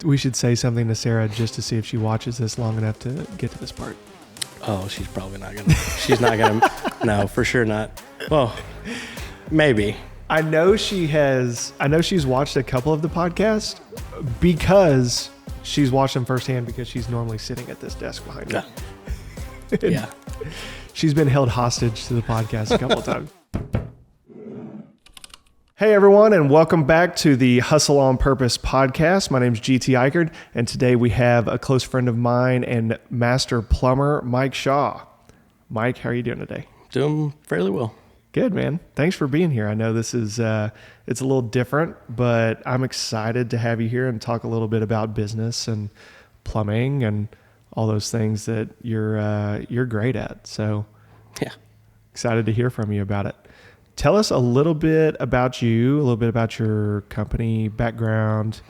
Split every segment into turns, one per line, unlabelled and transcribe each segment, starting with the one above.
we should say something to Sarah just to see if she watches this long enough to get to this part.
Oh, she's probably not going to. She's not going to. No, for sure not. Well, maybe.
I know she's watched a couple of the podcasts because she's watched them firsthand because she's normally sitting at this desk behind me.
Yeah.
She's been held hostage to the podcast a couple of times. Hey everyone, and welcome back to the Hustle on Purpose podcast. My name is GT Ikard, and today we have a close friend of mine and master plumber, Mike Shaw. Mike, how are you doing today?
Doing fairly well.
Good, man. Thanks for being here. I know this is it's a little different, but I'm excited to have you here and talk a little bit about business and plumbing and all those things that you're great at. So,
yeah,
excited to hear from you about it. Tell us a little bit about you, a little bit about your company background,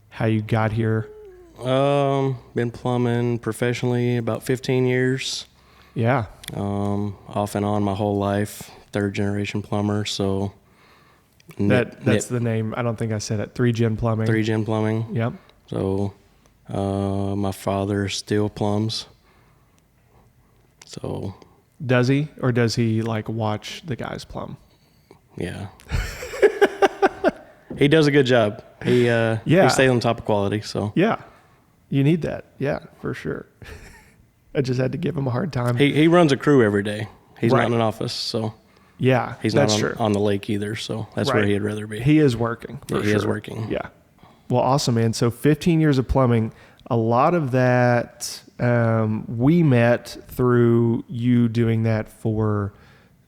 how you got here.
Been plumbing professionally about 15 years.
Yeah.
Off and on my whole life. Third generation plumber. So
that's the name. I don't think I said it. 3Gen Plumbing.
3Gen Plumbing.
Yep.
So my father still plums. So
does he, or does he like watch the guys plumb?
Yeah. He does a good job. He stays on top of quality. So
yeah, you need that. Yeah, for sure. I just had to give him a hard time.
He runs a crew every day. He's not in an office, so
yeah,
he's not on the lake either. So that's where he'd rather be.
He is working.
He is working.
Yeah. Well, awesome, man. So 15 years of plumbing. A lot of that we met through you doing that for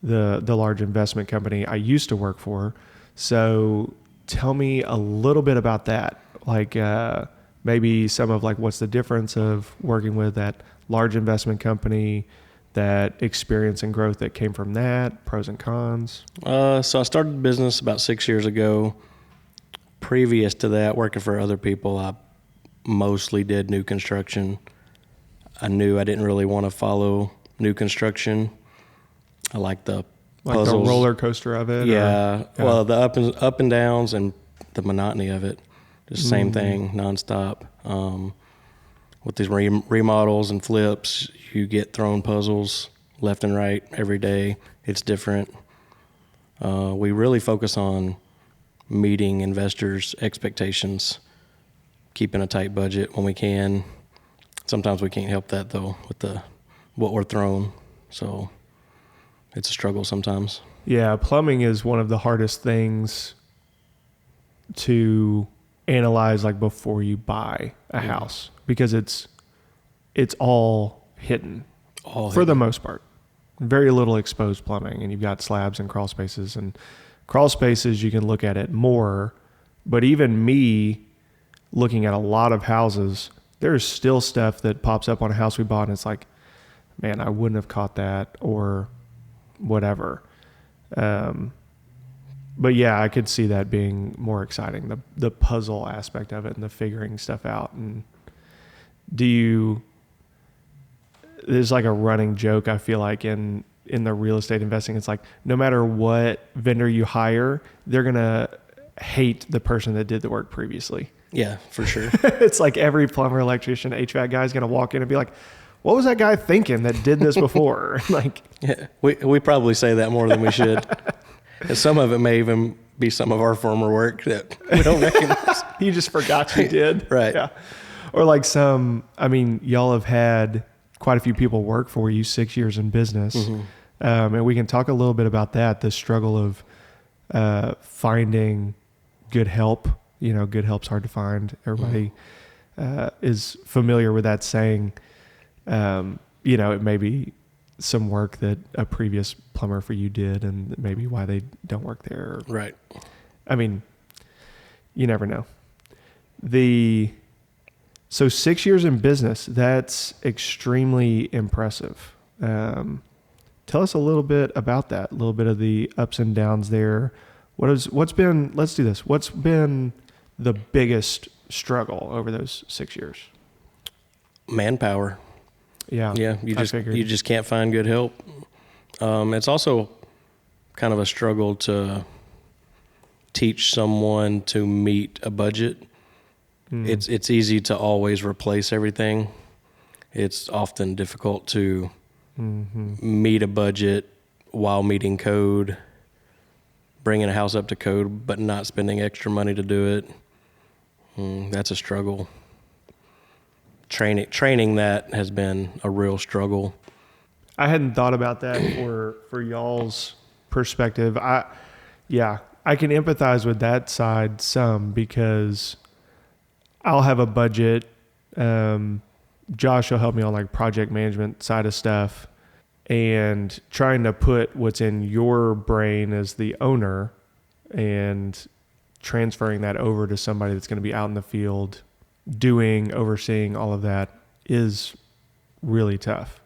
the large investment company I used to work for. So tell me a little bit about that. Like maybe some of like what's the difference of working with that large investment company, that experience and growth that came from that, pros and cons.
So I started the business about 6 years ago. Previous to that, working for other people, I mostly did new construction. I knew I didn't really want to follow new construction. I like the puzzles.
The roller coaster of it.
Yeah. Well, the up and downs and the monotony of it. Just same thing, nonstop. With these remodels and flips, you get thrown puzzles left and right every day. It's different. We really focus on meeting investors' expectations, keeping a tight budget when we can. Sometimes we can't help that though with what we're thrown. So it's a struggle sometimes.
Yeah, plumbing is one of the hardest things to analyze like before you buy a house because it's all hidden for the most part. Very little exposed plumbing, and you've got slabs and crawl spaces. And crawl spaces, you can look at it more, but even me looking at a lot of houses, there's still stuff that pops up on a house we bought and it's like, man, I wouldn't have caught that or whatever. But yeah, I could see that being more exciting, the puzzle aspect of it and the figuring stuff out. And there's like a running joke, I feel like, in the real estate investing. It's like, no matter what vendor you hire, they're going to hate the person that did the work previously.
Yeah, for sure.
It's like every plumber, electrician, HVAC guy is going to walk in and be like, what was that guy thinking that did this before? Like,
yeah, we probably say that more than we should. And some of it may even be some of our former work that we don't recognize.
You just forgot you did.
Right.
Yeah. Or like y'all have had quite a few people work for you, 6 years in business. Mm-hmm. And we can talk a little bit about that, the struggle of finding good help. You know, good help's hard to find. Everybody is familiar with that saying. It may be some work that a previous plumber for you did and maybe why they don't work there.
Right.
I mean, you never know. So 6 years in business, that's extremely impressive. Tell us a little bit about that, a little bit of the ups and downs there. Let's do this. What's been the biggest struggle over those 6 years?
Manpower.
Yeah.
Yeah. You just can't find good help. It's also kind of a struggle to teach someone to meet a budget. It's easy to always replace everything. It's often difficult to meet a budget while meeting code, bringing a house up to code, but not spending extra money to do it. That's a struggle. Training that has been a real struggle.
I hadn't thought about that for y'all's perspective. I can empathize with that side some because I'll have a budget. Josh will help me on like project management side of stuff, and trying to put what's in your brain as the owner and transferring that over to somebody that's going to be out in the field overseeing all of that is really tough.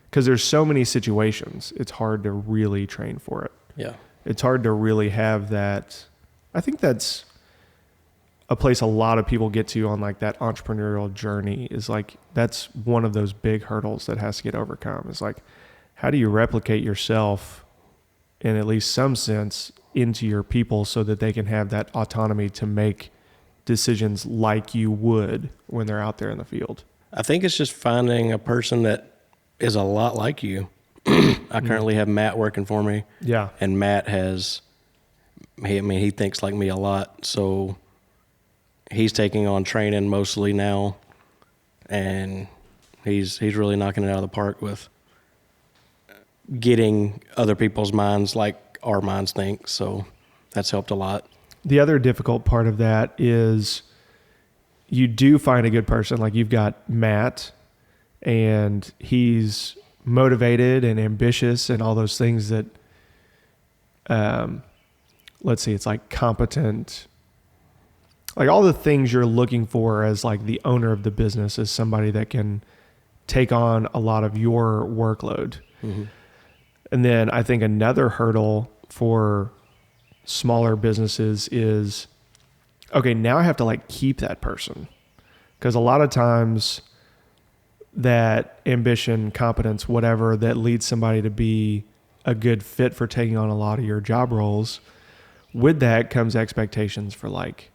Because there's so many situations, it's hard to really train for it.
Yeah.
It's hard to really have that. I think that's a place a lot of people get to on like that entrepreneurial journey, is like, that's one of those big hurdles that has to get overcome. Is like, how do you replicate yourself in at least some sense into your people so that they can have that autonomy to make decisions like you would when they're out there in the field?
I think it's just finding a person that is a lot like you. I currently have Matt working for me.
Yeah.
And Matt he thinks like me a lot. So he's taking on training mostly now, and he's really knocking it out of the park with getting other people's minds like our minds think. So that's helped a lot.
The other difficult part of that is you do find a good person. Like you've got Matt, and he's motivated and ambitious and all those things that, let's see, it's like competent, like all the things you're looking for as like the owner of the business, is somebody that can take on a lot of your workload. And then I think another hurdle for smaller businesses is, okay, now I have to like keep that person. Because a lot of times that ambition, competence, whatever, that leads somebody to be a good fit for taking on a lot of your job roles, with that comes expectations for like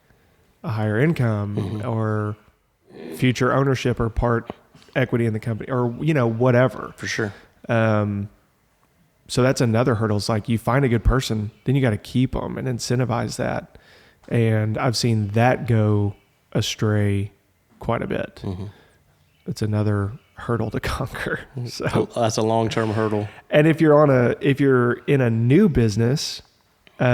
a higher income or future ownership or part equity in the company, or, whatever.
For sure.
So that's another hurdle. It's like you find a good person, then you got to keep them and incentivize that. And I've seen that go astray quite a bit. It's another hurdle to conquer. So
that's a long-term hurdle.
And if you're in a new business, it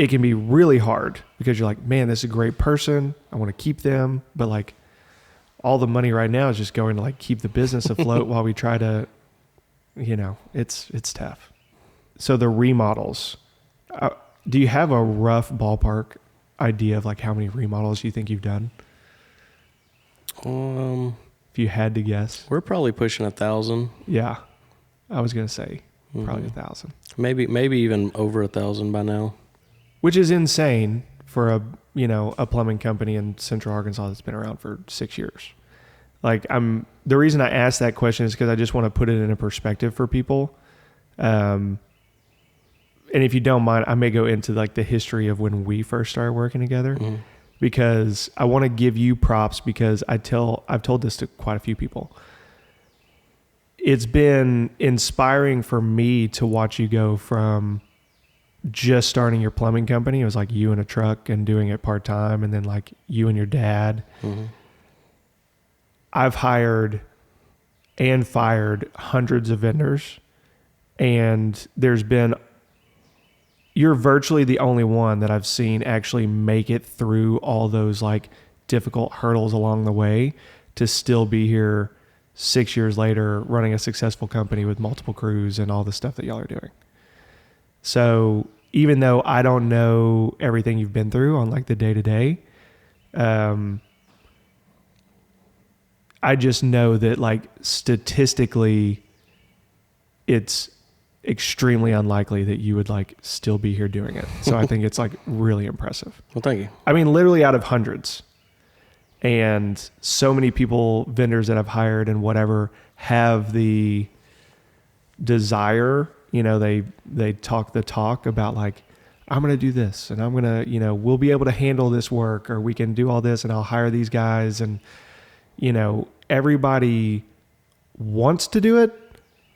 can be really hard because you're like, man, this is a great person. I want to keep them. But like all the money right now is just going to like keep the business afloat while we try to, it's tough. So the remodels, do you have a rough ballpark idea of like how many remodels you think you've done? If you had to guess.
We're probably pushing 1,000.
Yeah. I was going to say probably 1,000.
Maybe even over 1,000 by now.
Which is insane for a plumbing company in Central Arkansas that's been around for 6 years. Like the reason I asked that question is because I just want to put it in a perspective for people. And if you don't mind, I may go into like the history of when we first started working together, because I want to give you props, because I've told this to quite a few people. It's been inspiring for me to watch you go from just starting your plumbing company. It was like you in a truck and doing it part-time, and then like you and your dad. I've hired and fired hundreds of vendors, and you're virtually the only one that I've seen actually make it through all those like difficult hurdles along the way to still be here 6 years later running a successful company with multiple crews and all the stuff that y'all are doing. So even though I don't know everything you've been through on like the day to day, I just know that like statistically it's extremely unlikely that you would like still be here doing it. So I think it's like really impressive.
Well, thank you.
I mean, literally out of hundreds, and so many people, vendors that I've hired and whatever, have the desire, they talk the talk about like, I'm going to do this and I'm going to, we'll be able to handle this work, or we can do all this and I'll hire these guys. And, everybody wants to do it,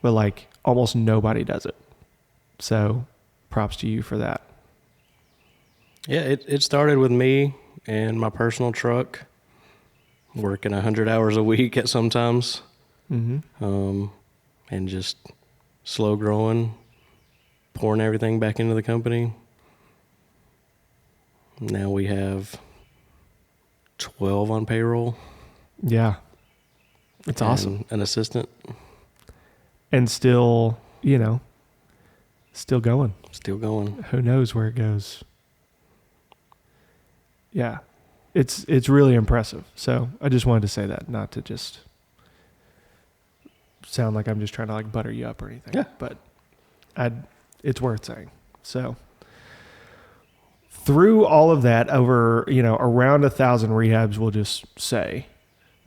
but like almost nobody does it. So props to you for that.
Yeah, it started with me and my personal truck, working 100 hours a week at sometimes, and just slow growing, pouring everything back into the company. Now we have 12 on payroll.
Yeah. It's awesome.
An assistant.
And still, still going.
Still going.
Who knows where it goes. Yeah. It's really impressive. So I just wanted to say that, not to just sound like I'm just trying to like butter you up or anything.
Yeah.
But it's worth saying. So through all of that, over, around 1,000 rehabs, we'll just say,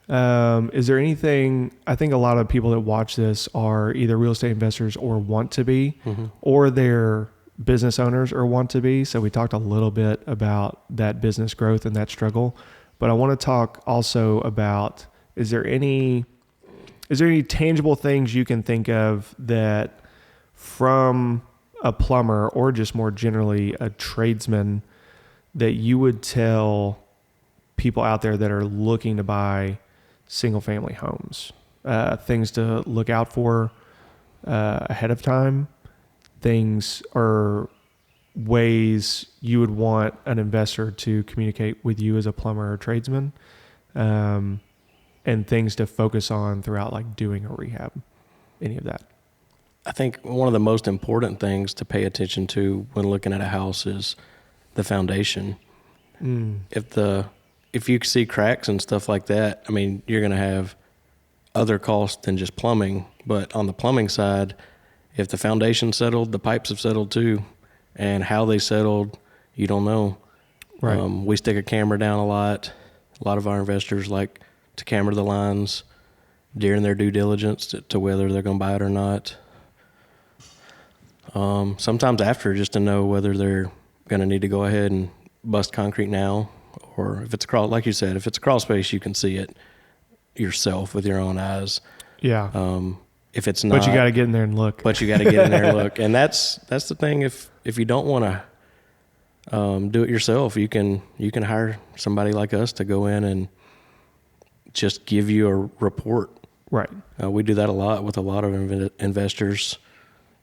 is there anything, I think a lot of people that watch this are either real estate investors or want to be, or they're business owners or want to be. So we talked a little bit about that business growth and that struggle, but I want to talk also about, is there any tangible things you can think of that from a plumber or just more generally a tradesman that you would tell people out there that are looking to buy single family homes, things to look out for ahead of time, things or ways you would want an investor to communicate with you as a plumber or tradesman, and things to focus on throughout like doing a rehab, any of that?
I think one of the most important things to pay attention to when looking at a house is the foundation. If you see cracks and stuff like that, I mean, you're going to have other costs than just plumbing. But on the plumbing side, if the foundation settled, the pipes have settled too. And how they settled, you don't know.
Right.
We stick a camera down a lot. A lot of our investors like to camera the lines during their due diligence to whether they're going to buy it or not. Sometimes after, just to know whether they're going to need to go ahead and bust concrete now, or if it's like you said, if it's a crawl space, you can see it yourself with your own eyes.
Yeah.
If it's not,
but you got to get in there and look.
And that's the thing. If you don't want to do it yourself, you can hire somebody like us to go in and just give you a report.
Right.
We do that a lot with a lot of investors.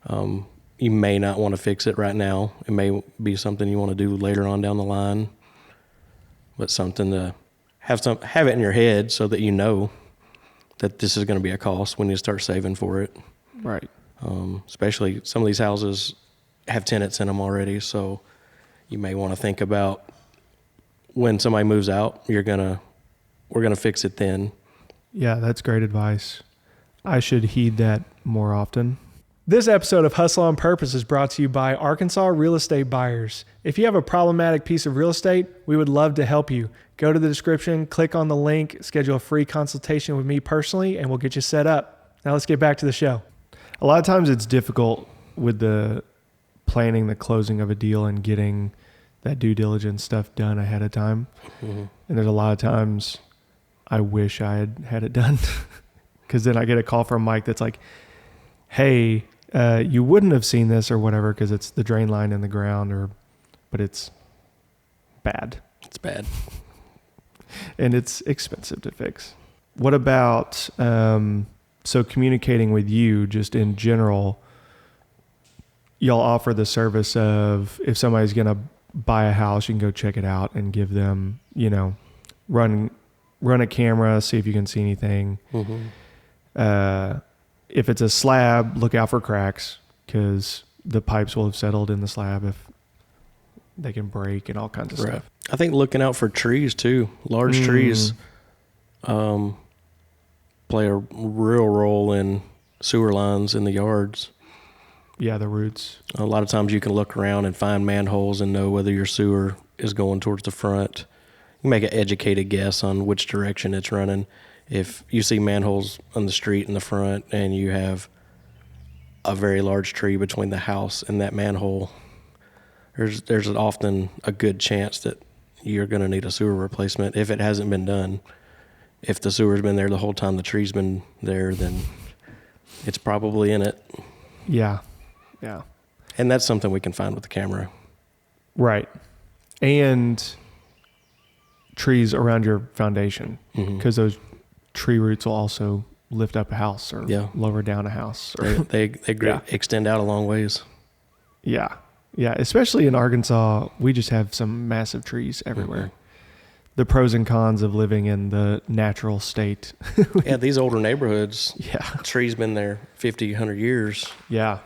You may not want to fix it right now. It may be something you want to do later on down the line, but something to have it in your head so that you know that this is going to be a cost when you start saving for it.
Right.
Especially some of these houses have tenants in them already, so you may want to think about when somebody moves out, we're gonna fix it then.
Yeah, that's great advice. I should heed that more often. This episode of Hustle on Purpose is brought to you by Arkansas Real Estate Buyers. If you have a problematic piece of real estate, we would love to help you. Go to the description, click on the link, schedule a free consultation with me personally, and we'll get you set up. Now let's get back to the show. A lot of times it's difficult with the planning, the closing of a deal and getting that due diligence stuff done ahead of time. And there's a lot of times I wish I had it done, because then I get a call from Mike that's like, hey, you wouldn't have seen this or whatever because it's the drain line in the ground, but it's bad.
It's bad.
And it's expensive to fix. What about, so communicating with you just in general, y'all offer the service of if somebody's going to buy a house, you can go check it out and give them, run a camera, see if you can see anything. If it's a slab, look out for cracks because the pipes will have settled in the slab if they can break and all kinds of stuff.
I think looking out for trees too. Large trees play a real role in sewer lines in the yards.
Yeah, the roots.
A lot of times you can look around and find manholes and know whether your sewer is going towards the front. You can make an educated guess on which direction it's running. If you see manholes on the street in the front and you have a very large tree between the house and that manhole, there's often a good chance that you're going to need a sewer replacement if it hasn't been done. If the sewer's been there the whole time the tree's been there, then it's probably in it.
Yeah. Yeah.
And that's something we can find with the camera.
Right. And trees around your foundation, because those tree roots will also lift up a house or lower down a house. Or,
they extend out a long ways.
Yeah. Yeah. Especially in Arkansas, we just have some massive trees everywhere. The pros and cons of living in the natural state.
Yeah, these older neighborhoods,
Yeah.
trees been there 50, 100 years.
Yeah.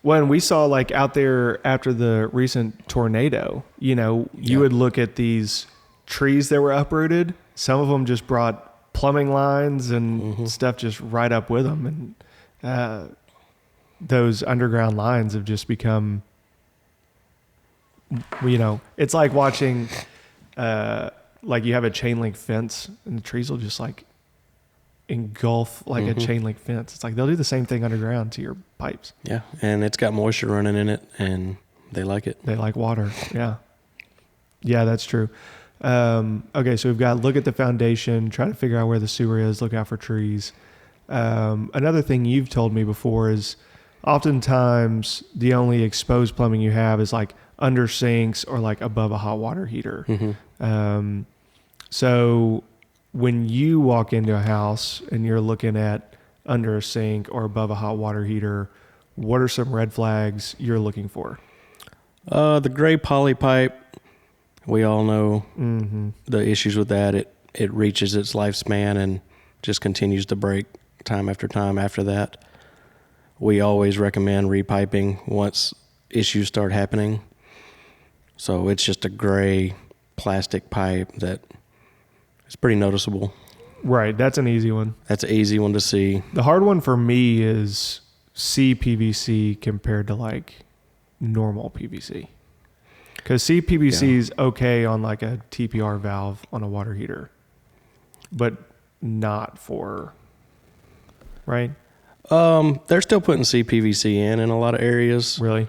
When we saw like out there after the recent tornado, you would look at these trees that were uprooted. Some of them just brought plumbing lines and stuff just right up with them. And those underground lines have just become, it's like watching, like you have a chain link fence and the trees will just like engulf like a chain link fence. It's like they'll do the same thing underground to your pipes.
Yeah, and it's got moisture running in it, and they like it.
They like water. Yeah. Yeah, that's true. Okay, so we've got look at the foundation, try to figure out where the sewer is, look out for trees. Another thing you've told me before is oftentimes the only exposed plumbing you have is like under sinks or like above a hot water heater. So when you walk into a house and you're looking at under a sink or above a hot water heater, what are some red flags you're looking for?
The gray poly pipe, we all know the issues with that. It reaches its lifespan and just continues to break time after time after that. We always recommend repiping once issues start happening. So it's just a gray plastic pipe that is pretty noticeable.
Right, that's an easy one.
That's an easy one to see.
The hard one for me is CPVC compared to like normal PVC. Because CPVC is okay on like a TPR valve on a water heater, but not for, right?
They're still putting CPVC in a lot of areas.
Really?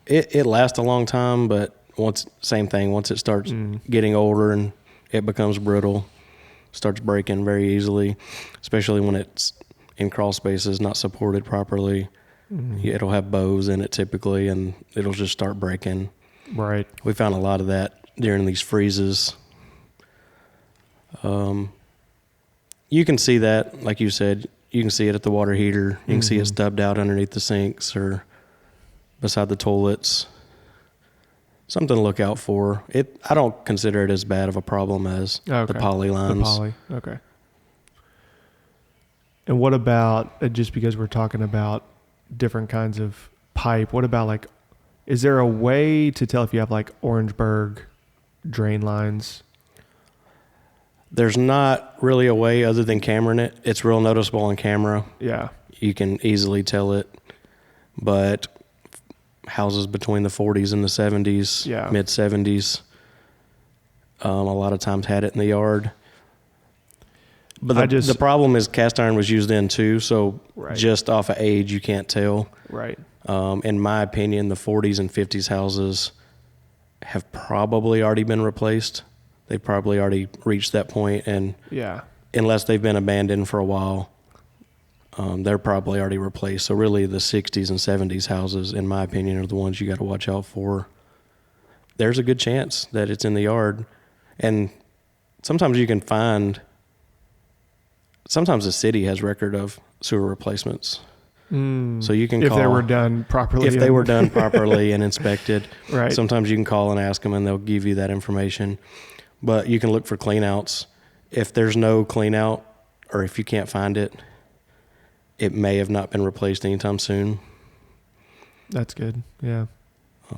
It lasts a long time, but once it starts getting older and it becomes brittle, starts breaking very easily, especially when it's in crawl spaces, not supported properly. It'll have bows in it typically, and it'll just start breaking.
Right.
We found a lot of that during these freezes. You can see that, like you said, you can see it at the water heater. You can see it stubbed out underneath the sinks or beside the toilets. Something to look out for. I don't consider it as bad of a problem as the poly lines.
The poly, okay. And what about, just because we're talking about different kinds of pipe, what about like, is there a way to tell if you have like Orangeburg drain lines?
There's not really a way other than cameraing it. It's real noticeable on camera. Yeah. You can easily tell it. But houses between the 40s and the 70s, mid 70s, a lot of times had it in the yard. But the problem is cast iron was used in too, so just off of age you can't tell. Right. In my opinion, the 40s and 50s houses have probably already been replaced. They've probably already reached that point, and unless they've been abandoned for a while, they're probably already replaced. So really the 60s and 70s houses, in my opinion, are the ones you got to watch out for. There's a good chance that it's in the yard. And sometimes you can find, sometimes the city has record of sewer replacements. So you can call.
If they were done properly.
If they were done properly and inspected. Right. Sometimes you can call and ask them and they'll give you that information. But you can look for clean outs. If there's no clean out, or if you can't find it, it may have not been replaced anytime soon.
That's good. Yeah.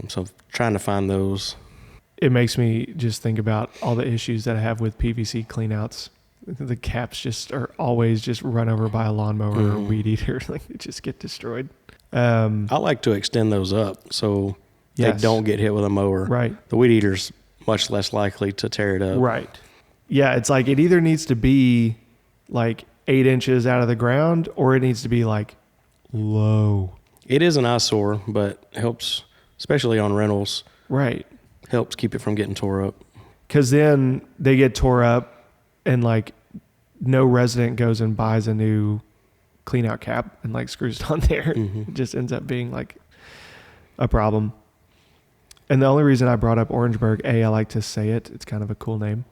So trying to find those.
It makes me just think about all the issues that I have with PVC cleanouts. The caps just are always just run over by a lawnmower or weed eater. Like they just get destroyed.
I like to extend those up so they don't get hit with a mower. Right. The weed eater's much less likely to tear it up.
Right. Yeah. It's like it either needs to be like 8 inches out of the ground or it needs to be like low.
It is an eyesore, but it helps especially on rentals.
Right.
Helps keep it from getting tore up.
Because then they get tore up and like no resident goes and buys a new clean out cap and like screws it on there. It just ends up being like a problem. And the only reason I brought up Orangeburg, A, I like to say it. It's kind of a cool name.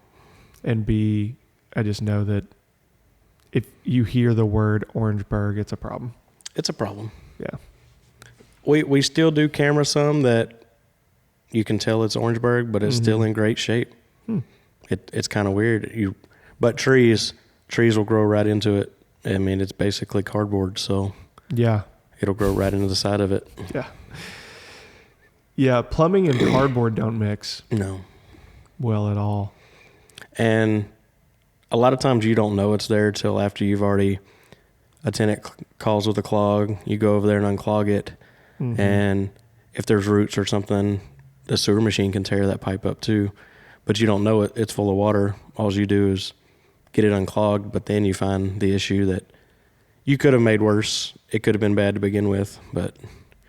And B, I just know that if you hear the word Orangeburg, it's a problem.
It's a problem.
Yeah.
We still do camera some that you can tell it's Orangeburg, but it's still in great shape. It's kind of weird. But trees will grow right into it. I mean, it's basically cardboard, so
yeah,
it'll grow right into the side of it.
Yeah. Yeah, plumbing and cardboard don't mix.
No.
Well at all.
And a lot of times you don't know it's there till after a tenant calls with a clog. You go over there and unclog it. And if there's roots or something, the sewer machine can tear that pipe up too. But you don't know it's full of water. All you do is get it unclogged, but then you find the issue that you could have made worse. It could have been bad to begin with, but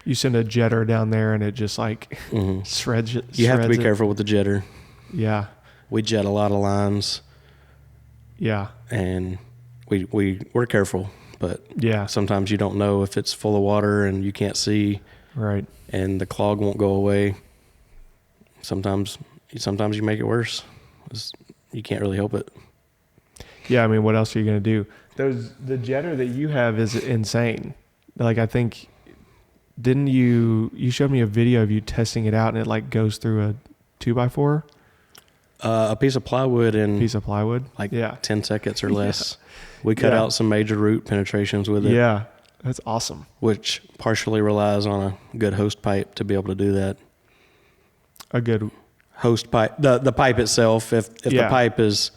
you send a jetter down there and it just like shreds it.
You have to be careful with the jetter.
Yeah.
We jet a lot of lines.
Yeah.
And we're careful, but
yeah,
sometimes you don't know if it's full of water and you can't see.
Right.
And the clog won't go away. Sometimes you make it worse. You can't really help it.
Yeah, I mean, what else are you going to do? The jetter that you have is insane. Like, I think, didn't you showed me a video of you testing it out and it like goes through a 2x4?
A piece of plywood in like 10 seconds or less. We cut out some major root penetrations with it.
Yeah, that's awesome.
Which partially relies on a good host pipe to be able to do that.
A good
host pipe. The pipe itself, if the pipe is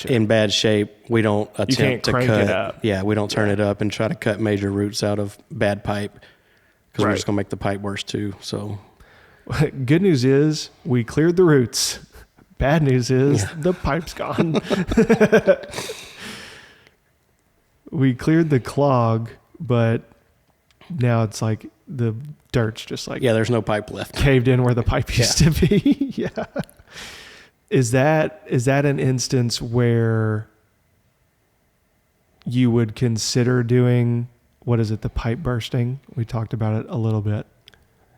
in bad shape, we don't attempt to cut
it up.
Yeah, we don't turn it up and try to cut major roots out of bad pipe because we're just going to make the pipe worse too. So
good news is we cleared the roots. Bad news is the pipe's gone. We cleared the clog, but now it's like the dirt's just like
there's no pipe left,
caved in where the pipe used to be. Yeah. Is that an instance where you would consider doing, the pipe bursting? We talked about it a little bit.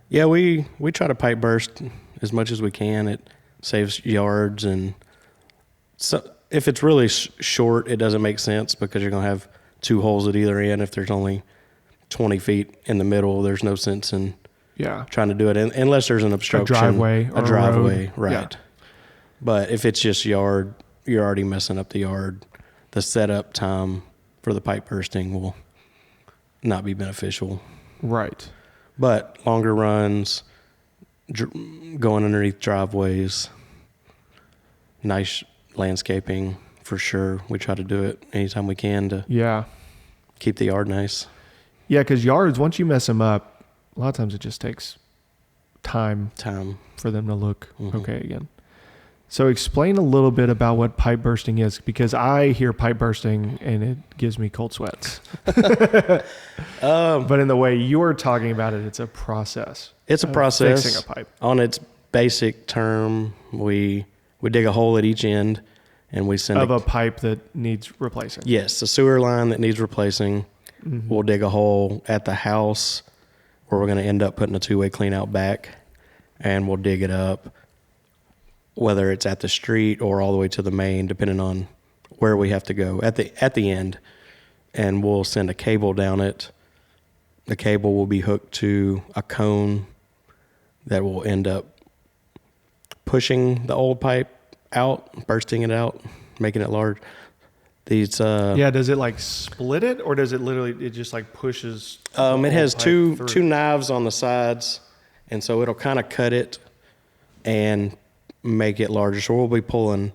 Yeah, we try to pipe burst as much as we can. It saves yards, and so if it's really short, it doesn't make sense because you're going to have two holes at either end. If there's only 20 feet in the middle, there's no sense in trying to do it unless there's an obstruction.
A driveway,
right. Yeah. But if it's just yard, you're already messing up the yard. The setup time for the pipe bursting will not be beneficial.
Right.
But longer runs, going underneath driveways, nice landscaping for sure. We try to do it anytime we can to keep the yard nice.
Yeah, because yards, once you mess them up, a lot of times it just takes time for them to look okay again. So explain a little bit about what pipe bursting is, because I hear pipe bursting and it gives me cold sweats. But in the way you're talking about it, it's a process.
It's a process.
Fixing a pipe.
On its basic term, we dig a hole at each end and we send
a pipe that needs replacing.
Yes, a sewer line that needs replacing. We'll dig a hole at the house where we're going to end up putting a two-way clean out back, and we'll dig it up, whether it's at the street or all the way to the main, depending on where we have to go at the end. And we'll send a cable down it. The cable will be hooked to a cone that will end up pushing the old pipe out, bursting it out, making it large.
Does it like split it, or does it just like pushes?
It has two knives on the sides, and so it'll kind of cut it and make it larger. So we'll be pulling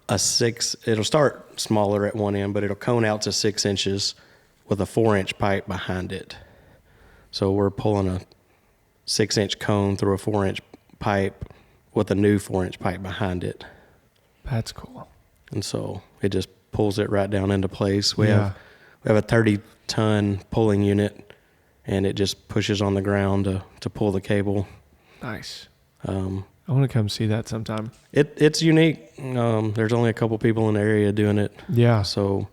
it'll start smaller at one end, but it'll cone out to 6 inches with a 4-inch pipe behind it. So we're pulling a 6-inch cone through a 4-inch pipe with a new 4-inch pipe behind it.
That's cool.
And so it just pulls it right down into place. We have a 30-ton pulling unit, and it just pushes on the ground to pull the cable.
Nice.
Um,
I want to come see that sometime.
It's unique. There's only a couple people in the area doing it.
Yeah.
So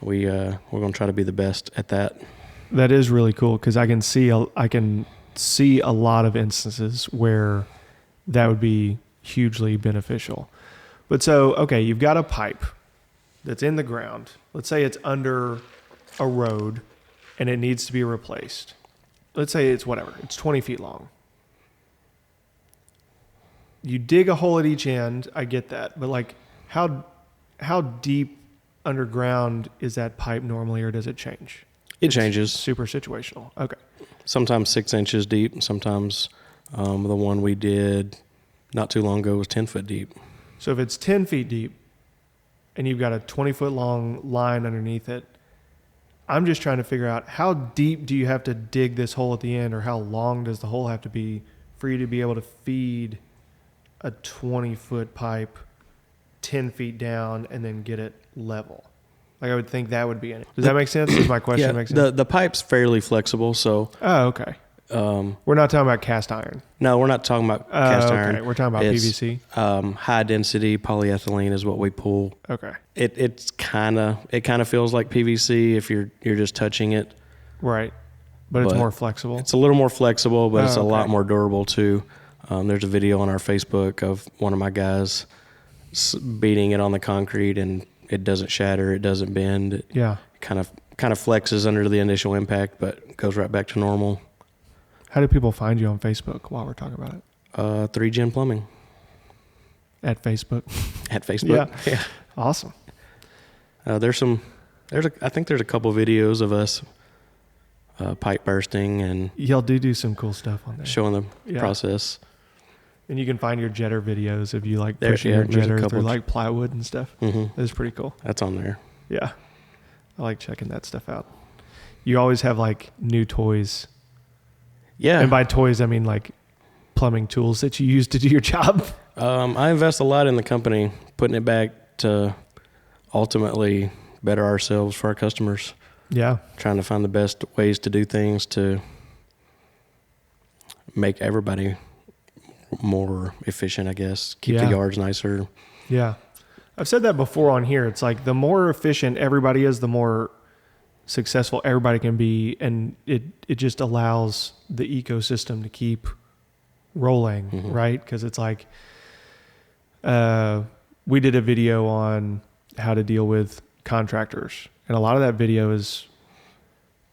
we're going to try to be the best at that.
That is really cool because I can see a lot of instances where that would be hugely beneficial. But so, okay, you've got a pipe that's in the ground. Let's say it's under a road and it needs to be replaced. Let's say it's 20 feet long. You dig a hole at each end. I get that. But like how deep underground is that pipe normally, or does it change?
It changes.
Super situational. Okay.
Sometimes 6 inches deep. Sometimes the one we did not too long ago was 10 foot deep.
So if it's 10 feet deep and you've got a 20-foot long line underneath it, I'm just trying to figure out how deep do you have to dig this hole at the end, or how long does the hole have to be for you to be able to feed a 20-foot pipe 10 feet down and then get it level? Like, I would think that would be in it. Does that make sense? Does my question make sense?
The pipe's fairly flexible, so...
Oh, okay. We're not talking about cast iron.
No, we're not talking about cast iron.
We're talking about PVC.
High density polyethylene is what we pull.
Okay.
It kind of feels like PVC if you're just touching it.
Right. But it's more flexible.
It's a little more flexible, but it's a
okay.
lot more durable too. There's a video on our Facebook of one of my guys beating it on the concrete, and it doesn't shatter, it doesn't bend. It kind of flexes under the initial impact, but goes right back to normal.
How do people find you on Facebook while we're talking about it?
3 Gen Plumbing.
At Facebook?
At Facebook, yeah.
Awesome.
I think there's a couple videos of us pipe bursting and...
Y'all do some cool stuff on there.
Showing the process.
And you can find your jetter videos of you like pushing your jetter through like plywood and stuff.
Mm-hmm.
That's pretty cool.
That's on there.
Yeah. I like checking that stuff out. You always have like new toys.
Yeah.
And by toys, I mean like plumbing tools that you use to do your job.
I invest a lot in the company, putting it back to ultimately better ourselves for our customers.
Yeah.
Trying to find the best ways to do things to make everybody more efficient, I guess. Keep the yards nicer.
Yeah. I've said that before on here. It's like the more efficient everybody is, the more successful everybody can be, and it just allows the ecosystem to keep rolling,
mm-hmm.
right? Because it's like we did a video on how to deal with contractors, and a lot of that video is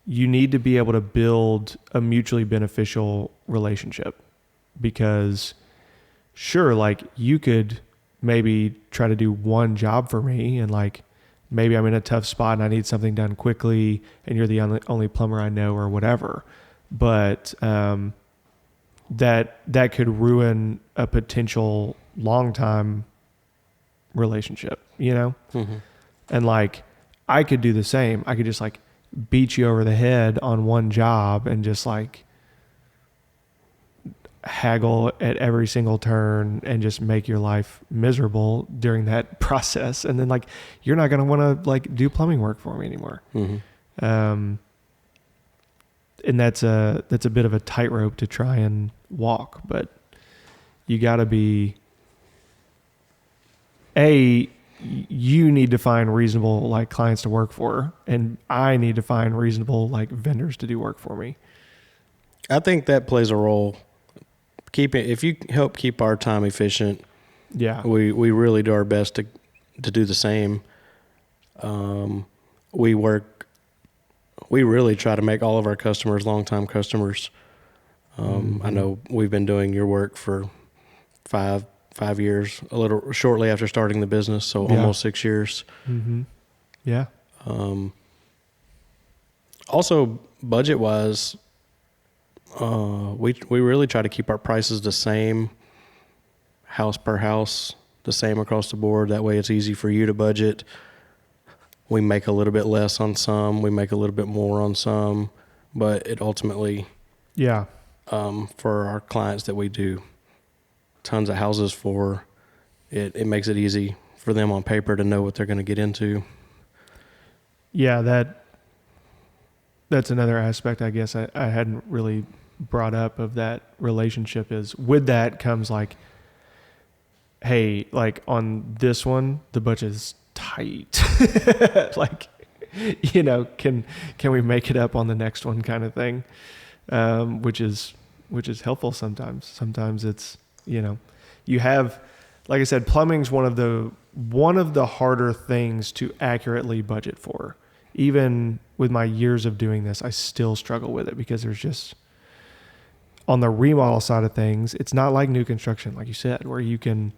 you need to be able to build a mutually beneficial relationship, because sure, like you could maybe try to do one job for me, and like maybe I'm in a tough spot and I need something done quickly, and you're the only plumber I know or whatever. But that could ruin a potential long time relationship, you know?
Mm-hmm.
And like I could do the same. I could just like beat you over the head on one job and just like haggle at every single turn and just make your life miserable during that process. And then like, you're not going to want to like do plumbing work for me anymore.
Mm-hmm.
And that's a bit of a tightrope to try and walk, but you got to be, you need to find reasonable like clients to work for, and I need to find reasonable like vendors to do work for me.
I think that plays a role. If you help keep our time efficient, we really do our best to do the same. We really try to make all of our customers long-time customers. I know we've been doing your work for five years, a little shortly after starting the business, so almost 6 years.
Mm-hmm. Yeah.
Also, budget-wise, we really try to keep our prices the same, house per house, the same across the board. That way it's easy for you to budget. We make a little bit less on some, we make a little bit more on some, but it ultimately, for our clients that we do tons of houses for, it makes it easy for them on paper to know what they're going to get into.
Yeah, That's another aspect, I guess, I hadn't really brought up of that relationship is with that comes like, hey, like on this one, the budget is tight. Like, can we make it up on the next one kind of thing, which is helpful sometimes. Sometimes it's, you have, like I said, plumbing's one of the harder things to accurately budget for. Even with my years of doing this, I still struggle with it because there's just, on the remodel side of things, it's not like new construction, like you said, where you can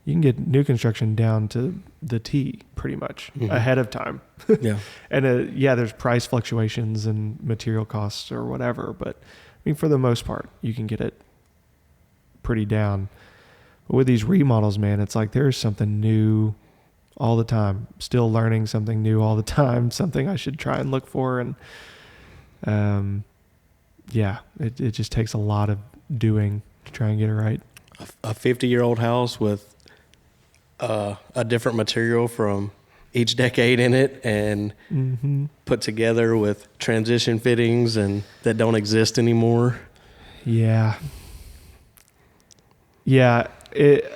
get new construction down to the T pretty much ahead of time.
Yeah.
And there's price fluctuations and material costs or whatever, but I mean, for the most part, you can get it pretty down. But with these remodels, man, it's like there's something new all the time. Still learning something new all the time, something I should try and look for. And it just takes a lot of doing to try and get it right.
A 50-year-old house with a different material from each decade in it and put together with transition fittings and that don't exist anymore.
Yeah. Yeah.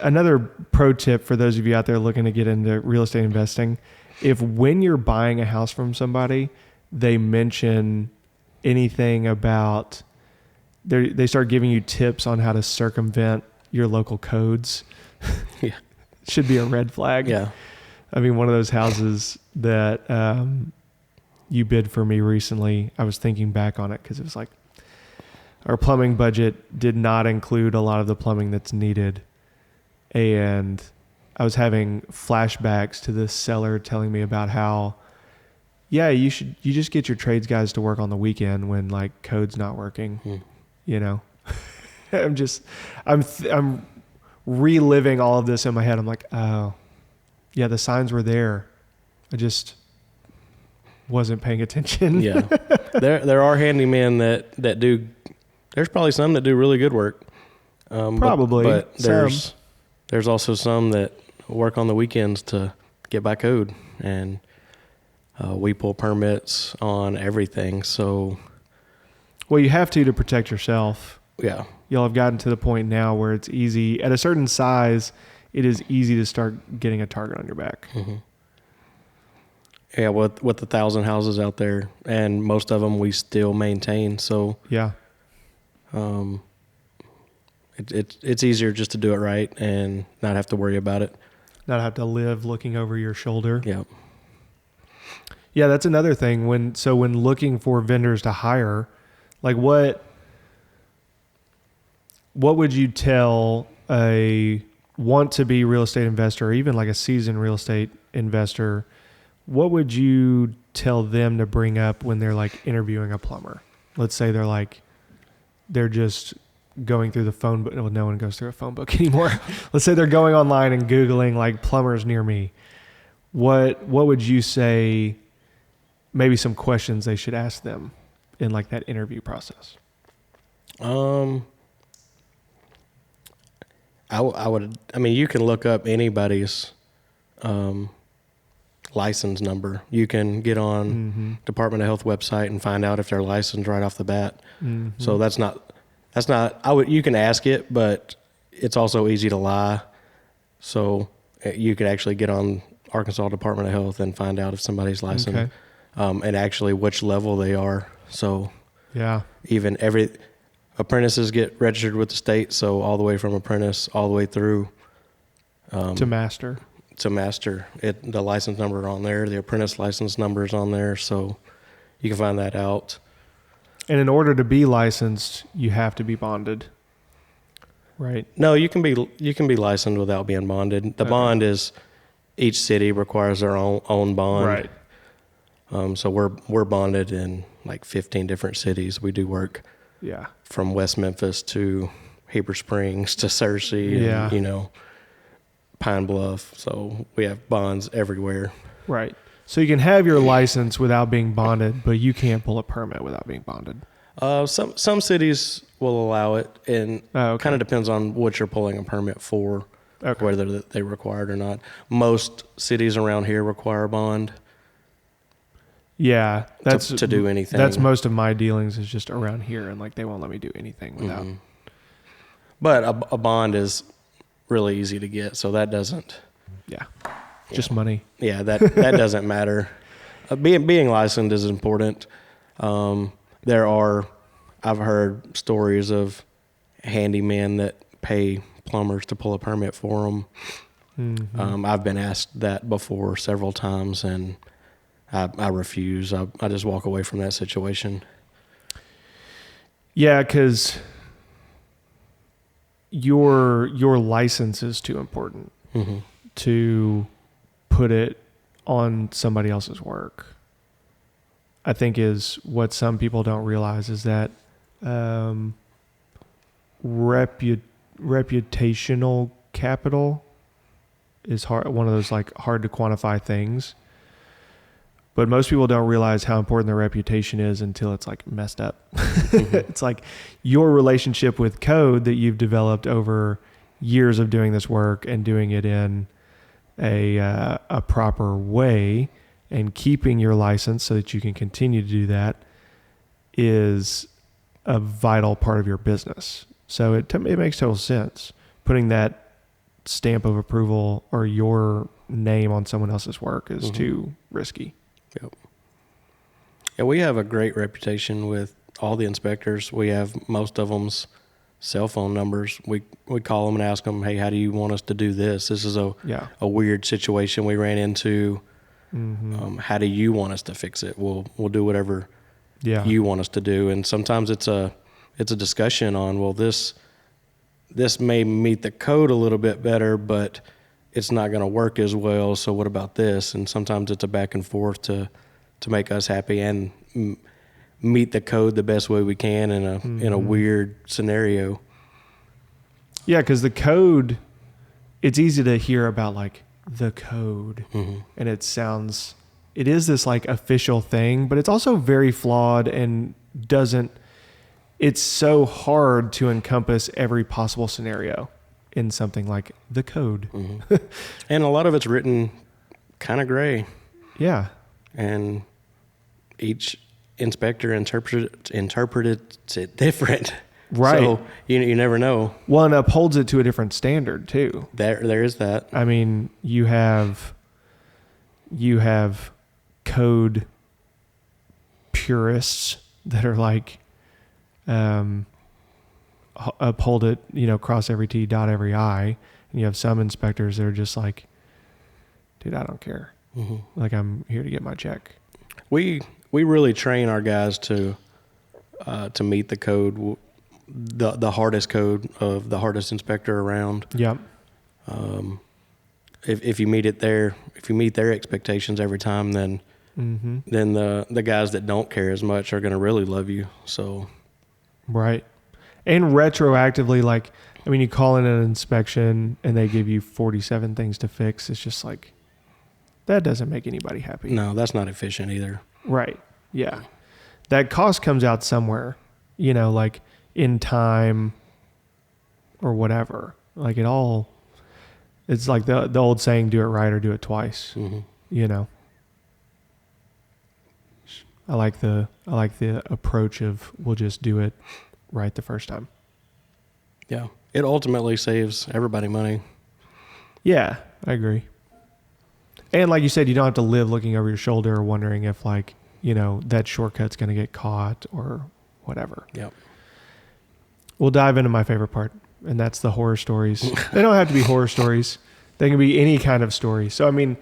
Another pro tip for those of you out there looking to get into real estate investing, if when you're buying a house from somebody, they mention anything about, they start giving you tips on how to circumvent your local codes,
Yeah.
should be a red flag.
Yeah.
I mean, one of those houses that you bid for me recently, I was thinking back on it because it was like our plumbing budget did not include a lot of the plumbing that's needed. And I was having flashbacks to this seller telling me about how, you just get your trades guys to work on the weekend when like code's not working, I'm reliving all of this in my head. I'm like, oh yeah, the signs were there. I just wasn't paying attention.
Yeah. There are handymen that do, there's probably some that do really good work.
Probably.
But there's also some that work on the weekends to get by code, and we pull permits on everything. So,
well, you have to protect yourself.
Yeah.
Y'all have gotten to the point now where it's easy at a certain size. It is easy to start getting a target on your back.
Mm-hmm. Yeah, with the 1,000 houses out there, and most of them we still maintain. So
yeah,
it's easier just to do it right and not have to worry about it.
Not have to live looking over your shoulder.
Yeah.
Yeah, that's another thing. When looking for vendors to hire, like what would you tell a want-to-be real estate investor, or even like a seasoned real estate investor? What would you tell them to bring up when they're like interviewing a plumber? Let's say they're just going through the phone book. Well, no one goes through a phone book anymore. Let's say they're going online and Googling like plumbers near me. What would you say, maybe some questions they should ask them in like that interview process?
You can look up anybody's license number. You can get on Department of Health website and find out if they're licensed right off the bat. Mm-hmm. So you can ask it, but it's also easy to lie. So you could actually get on Arkansas Department of Health and find out if somebody's licensed,
okay.
And actually which level they are. So
yeah, even
apprentices get registered with the state, so all the way from apprentice all the way through
to master.
The license number on there, the apprentice license number is on there, so you can find that out.
And in order to be licensed, you have to be bonded, right?
No, you can be licensed without being bonded. The bond is, each city requires their own bond,
right?
So we're bonded in like 15 different cities. We do work.
Yeah.
From West Memphis to Heber Springs to Searcy, and, Pine Bluff. So we have bonds everywhere. Right.
So you can have your license without being bonded, but you can't pull a permit without being bonded.
Some cities will allow it, and kind of depends on what you're pulling a permit for, whether they require it or not. Most cities around here require a bond.
Yeah, that's
to do anything.
That's most of my dealings is just around here, and like they won't let me do anything without.
Mm-hmm. But a bond is really easy to get, so that doesn't.
Yeah, just money.
Yeah, that doesn't matter. Being licensed is important. I've heard stories of handymen that pay plumbers to pull a permit for them. Mm-hmm. I've been asked that before several times, and I refuse. I just walk away from that situation.
Yeah, because your license is too important
Mm-hmm.
to put it on somebody else's work. I think is what some people don't realize is that reputational capital is one of those like hard to quantify things. But most people don't realize how important their reputation is until it's like messed up. Mm-hmm. It's like your relationship with code that you've developed over years of doing this work and doing it in a proper way and keeping your license so that you can continue to do that is a vital part of your business. So it makes total sense. Putting that stamp of approval or your name on someone else's work is too risky.
Yep. Yeah, we have a great reputation with all the inspectors. We have most of them's cell phone numbers. We call them and ask them, hey, how do you want us to do this? This is a weird situation we ran into. Mm-hmm. How do you want us to fix it? We'll do whatever you want us to do. And sometimes it's a discussion on, well, this may meet the code a little bit better, but it's not going to work as well. So what about this? And sometimes it's a back and forth to make us happy and meet the code the best way we can in a weird scenario.
Yeah, because the code, it's easy to hear about like the code, and it is this like official thing, but it's also very flawed and it's so hard to encompass every possible scenario in something like the code. Mm-hmm.
And a lot of it's written kind of gray.
Yeah.
And each inspector interprets it different.
Right.
So you never know.
One upholds it to a different standard too.
There is that.
I mean, you have code purists that are like, uphold it, cross every T, dot every I. And you have some inspectors that are just like, dude, I don't care. Mm-hmm. Like, I'm here to get my check.
We really train our guys to meet the code, the hardest code of the hardest inspector around.
Yep.
If you meet their expectations every time, then the guys that don't care as much are going to really love you. So.
Right. And retroactively, like, I mean, you call in an inspection and they give you 47 things to fix. It's just like, that doesn't make anybody happy.
No, that's not efficient either.
Right. Yeah. That cost comes out somewhere, like in time or whatever. Like it's like the old saying, do it right or do it twice. Mm-hmm. I like the approach of we'll just do it right the first time.
Yeah. It ultimately saves everybody money.
Yeah, I agree. And like you said, you don't have to live looking over your shoulder or wondering if that shortcut's going to get caught or whatever.
Yep.
We'll dive into my favorite part, and that's the horror stories. They don't have to be horror stories. They can be any kind of story. So, I mean,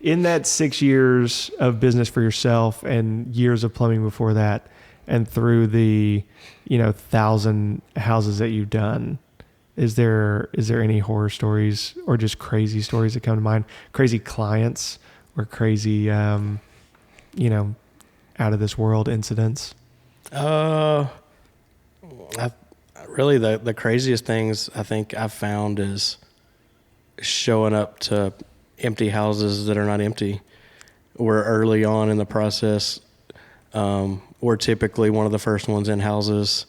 in that 6 years of business for yourself and years of plumbing before that, and through the 1,000 houses that you've done, is there any horror stories or just crazy stories that come to mind? Crazy clients or crazy, out of this world incidents?
Really the craziest things I think I've found is showing up to empty houses that are not empty. We're early on in the process. We're typically one of the first ones in houses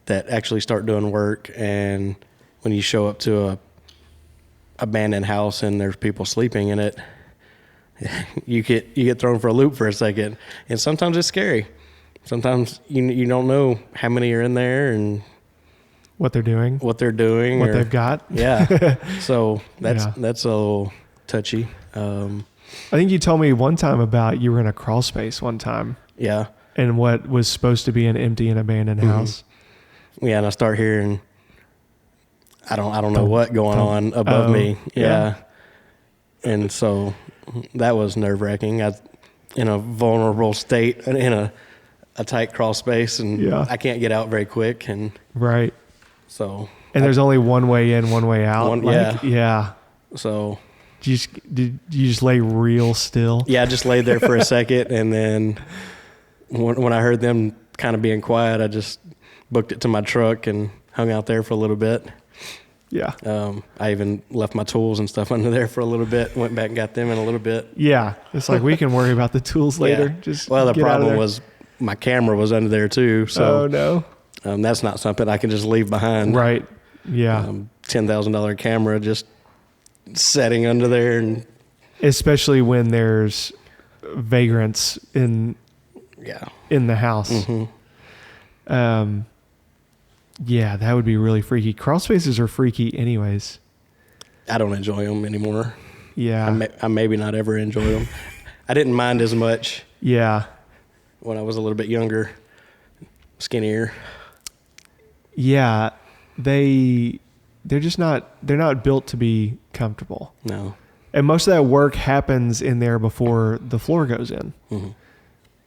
that actually start doing work. And when you show up to a abandoned house and there's people sleeping in it, you get thrown for a loop for a second, and sometimes it's scary. Sometimes you don't know how many are in there and
what they're doing,
what they've
got.
Yeah. So that's
Yeah.
that's a little touchy.
I think you told me one time about you were in a crawl space one time.
Yeah.
And what was supposed to be an empty and abandoned house.
Yeah, and I start hearing, I don't know what going on above me. Yeah. And so that was nerve wracking. I was in a vulnerable state in a tight crawl space, and I can't get out very quick. And
right.
So.
And there's only one way in, one way out. Yeah.
So.
Did you just lay real still?
Yeah, I just laid there for a second, and then when I heard them kind of being quiet, I just booked it to my truck and hung out there for a little bit.
Yeah.
I even left my tools and stuff under there for a little bit, went back and got them in a little bit.
Yeah. It's like, we can worry about the tools later.
Yeah.
Just
well, the problem was my camera was under there too. So,
oh, no.
That's not something I can just leave behind.
Right. Yeah.
$10,000 camera just setting under there. And
especially when there's vagrants in the house. Mm-hmm. Yeah, that would be really freaky. Crawl spaces are freaky anyways.
I don't enjoy them anymore.
Yeah.
I maybe not ever enjoy them. I didn't mind as much.
Yeah.
When I was a little bit younger, skinnier.
Yeah. They're not built to be comfortable.
No.
And most of that work happens in there before the floor goes in. Mm-hmm.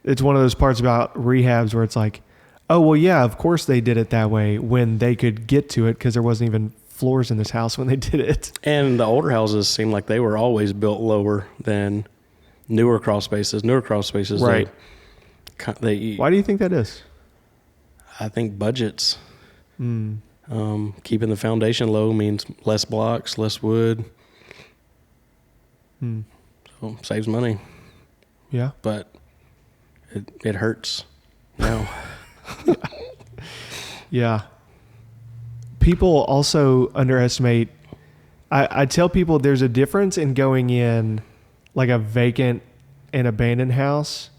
It's one of those parts about rehabs where it's like, oh, well, yeah, of course they did it that way when they could get to it because there wasn't even floors in this house when they did it.
And the older houses seem like they were always built lower than newer crawl spaces.
Right.
Why
do you think that is?
I think budgets. Keeping the foundation low means less blocks, less wood. So saves money.
Yeah.
But it hurts now.
Yeah. People also underestimate. I tell people there's a difference in going in like a vacant and abandoned house.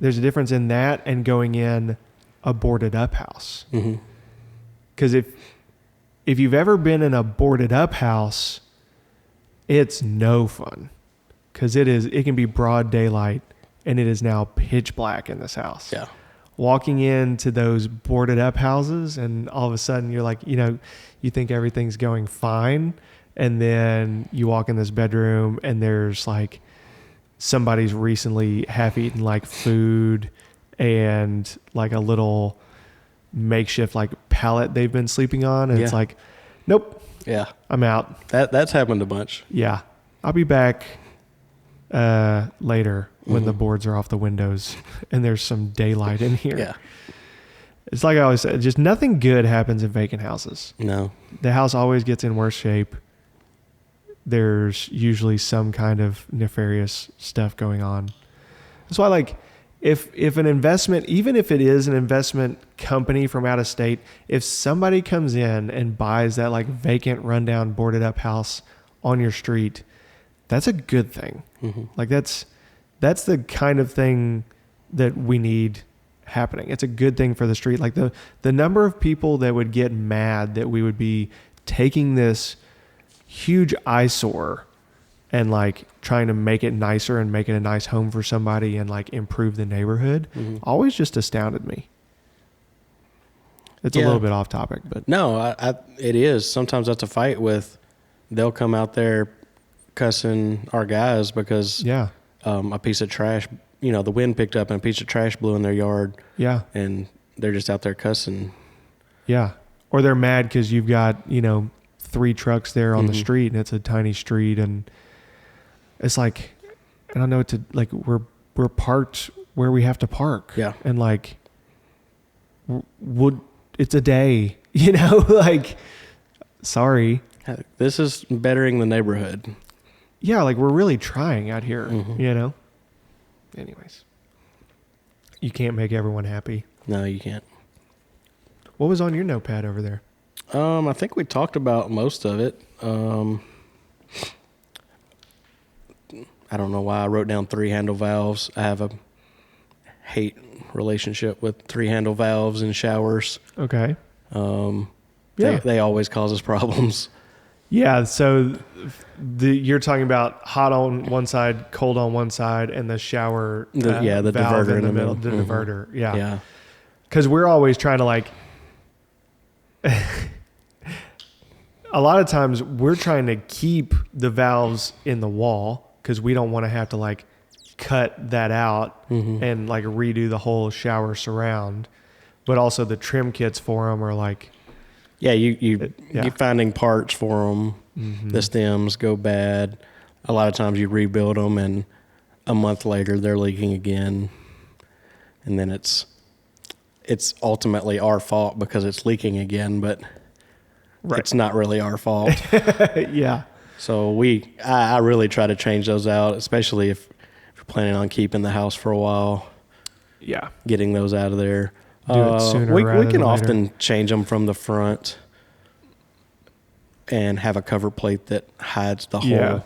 There's a difference in that and going in a boarded up house. Mm-hmm. Because if you've ever been in a boarded up house, it's no fun. Because it can be broad daylight and it is now pitch black in this house.
Yeah.
Walking into those boarded up houses and all of a sudden you're like, you think everything's going fine. And then you walk in this bedroom and there's like somebody's recently half eaten like food and like a little makeshift like pallet they've been sleeping on. And it's like, nope.
Yeah.
I'm out.
That's happened a bunch.
Yeah. I'll be back later when the boards are off the windows and there's some daylight in here.
Yeah.
It's like I always said, just nothing good happens in vacant houses.
No.
The house always gets in worse shape. There's usually some kind of nefarious stuff going on. That's why, like, if an investment, even if it is an investment company from out of state, if somebody comes in and buys that like vacant, rundown, boarded up house on your street, that's a good thing. Mm-hmm. Like that's the kind of thing that we need happening. It's a good thing for the street. Like the number of people that would get mad that we would be taking this huge eyesore and like trying to make it nicer and make it a nice home for somebody and like improve the neighborhood always just astounded me. It's a little bit off topic, but
no, it is. Sometimes that's a fight with, they'll come out there cussing our guys because a piece of trash, the wind picked up and a piece of trash blew in their yard. Yeah. And they're just out there cussing. Yeah.
Or they're mad because you've got, 3 trucks there on the street and it's a tiny street and it's like, I don't know what to, like, we're parked where we have to park. Yeah. And like, it's a day, like, sorry.
This is bettering the neighborhood.
Yeah. Like we're really trying out here, Anyways, you can't make everyone happy.
No, you can't.
What was on your notepad over there?
I think we talked about most of it. I don't know why I wrote down 3-handle valves. I have a hate relationship with 3-handle valves in showers.
Okay.
Yeah. They always cause us problems.
Yeah. So you're talking about hot on one side, cold on one side, and the shower.
The
valve
diverter
in the middle. The diverter. Yeah. Because we're always trying to like. A lot of times we're trying to keep the valves in the wall because we don't want to have to like cut that out and like redo the whole shower surround. But also the trim kits for them are like,
you're finding parts for them. The stems go bad. A lot of times you rebuild them, and a month later they're leaking again, and then it's ultimately our fault because it's leaking again, but it's not really our fault.
Yeah.
So I really try to change those out, especially if you're planning on keeping the house for a while.
Yeah.
Getting those out of there.
Do it sooner
we
rather
can
than
often
later.
change them from the front and have a cover plate that hides the hole.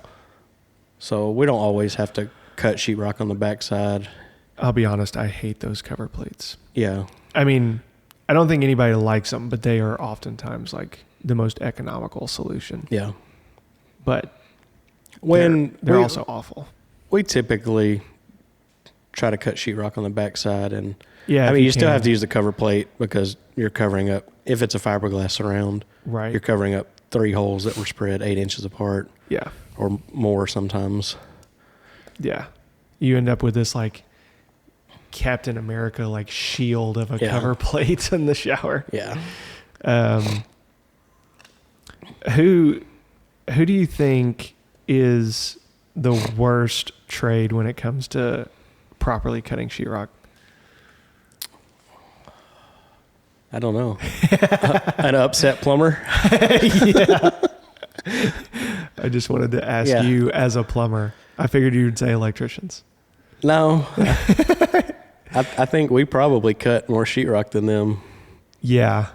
So we don't always have to cut sheetrock on the backside.
I'll be honest, I hate those cover plates.
Yeah.
I mean, I don't think anybody likes them, but they are oftentimes like the most economical solution.
Yeah.
But they're also awful.
We typically try to cut sheetrock on the backside, and
yeah,
I mean, you still have to use the cover plate because you're covering up, if it's a fiberglass surround,
right,
you're covering up 3 holes that were spread 8 inches apart.
Yeah.
Or more sometimes.
Yeah. You end up with this like Captain America like shield of a cover plate in the shower.
Yeah.
Who do you think is the worst trade when it comes to properly cutting sheetrock?
I don't know. An upset plumber?
Yeah. I just wanted to ask you as a plumber. I figured you'd say electricians.
No. I think we probably cut more sheetrock than them.
Yeah.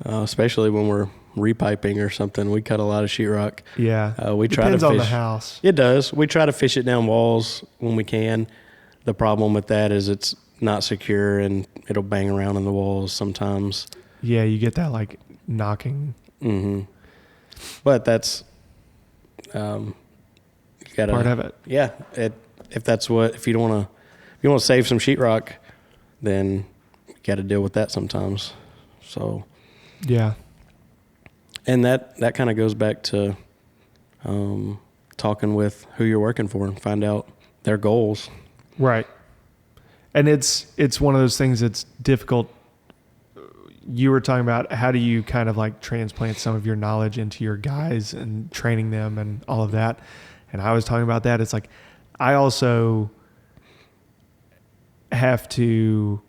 Especially when we're repiping or something. We cut a lot of sheetrock.
Yeah.
We try
Depends
to fish.
on the house.
It does. We try to fish it down walls when we can. The problem with that is it's not secure and it'll bang around in the walls sometimes.
Yeah, you get that like knocking.
Mm-hmm. But that's you gotta,
part of it.
Yeah. If you want to save some sheetrock, then you got to deal with that sometimes. So
yeah.
And that kind of goes back to talking with who you're working for and find out their goals.
Right. And it's one of those things that's difficult. You were talking about how do you kind of like transplant some of your knowledge into your guys and training them and all of that. And I was talking about that. It's like, I also have to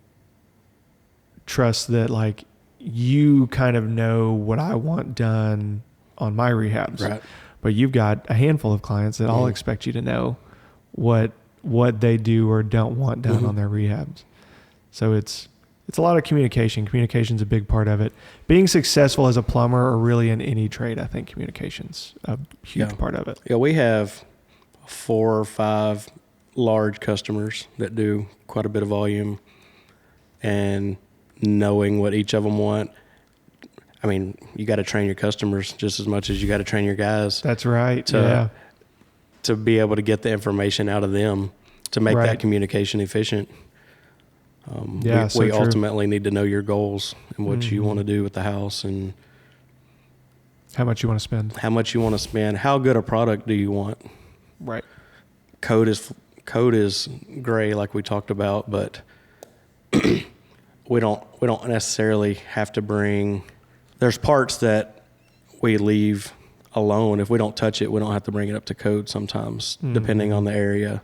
trust that like you kind of know what I want done on my rehabs.
Right.
But you've got a handful of clients that all expect you to know what they do or don't want done on their rehabs. So it's a lot of communication. Communication's a big part of it. Being successful as a plumber or really in any trade, I think communication's a huge part of it.
Yeah, we have 4 or 5 large customers that do quite a bit of volume, and knowing what each of them want. I mean, you got to train your customers just as much as you got to train your guys.
That's right.
To be able to get the information out of them to make that communication efficient. We ultimately need to know your goals and what you want to do with the house and
how much you want to spend. How good a product do you want? Right.
Code is gray, like we talked about, but we don't necessarily have to bring. There's parts that we leave alone. If we don't touch it, we don't have to bring it up to code sometimes, depending on the area.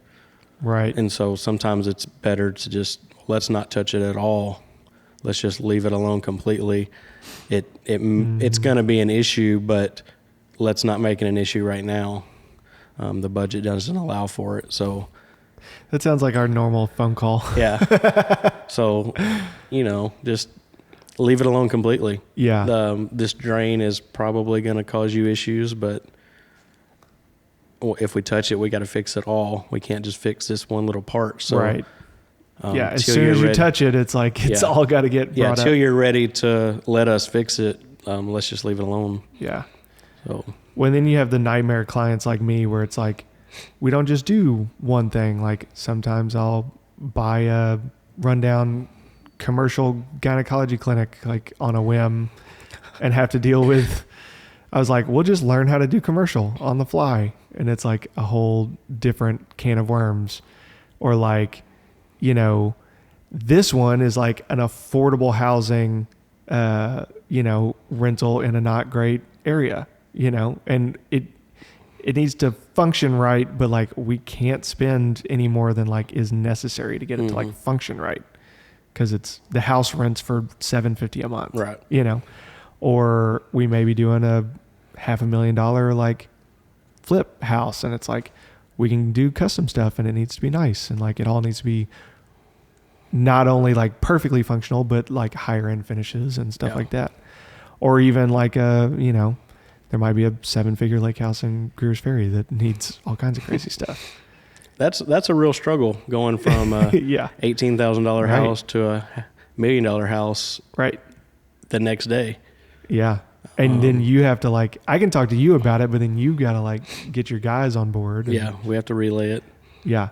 Right.
And so sometimes it's better to just, let's not touch it at all. Let's just leave it alone completely. It's going to be an issue, but let's not make it an issue right now. The budget doesn't allow for it. So
that sounds like our normal phone call.
Yeah. So, just leave it alone completely.
Yeah.
This drain is probably going to cause you issues, but if we touch it, we got to fix it all. We can't just fix this one little part. So,
right. Yeah. As soon as you touch it, it's like, it's all got to get brought
until
up.
you're ready to let us fix it. Let's just leave it alone.
Yeah.
So,
well, then you have the nightmare clients like me where it's like, we don't just do one thing. Like sometimes I'll buy a rundown commercial gynecology clinic like on a whim and have to deal with, I was like, we'll just learn how to do commercial on the fly. And it's like a whole different can of worms. Or like, you know, this one is like an affordable housing, you know, rental in a not great area, you know, and it needs to function right, but like we can't spend any more than like is necessary to get it to like function right. Cause it's the house rents for $750 a month,
right.
You know, or we may be doing a $500,000 like flip house. And it's like, we can do custom stuff and it needs to be nice. And like, it all needs to be not only like perfectly functional, but like higher end finishes and stuff like that. Or even like you know, there might be a 7-figure lake house in Greer's Ferry that needs all kinds of crazy stuff.
That's a real struggle going from a $18,000 house to a $1 million house
right
the next day.
Yeah. And then you have to like, I can talk to you about it, but then you got to like get your guys on board.
Yeah. We have to relay it.
Yeah.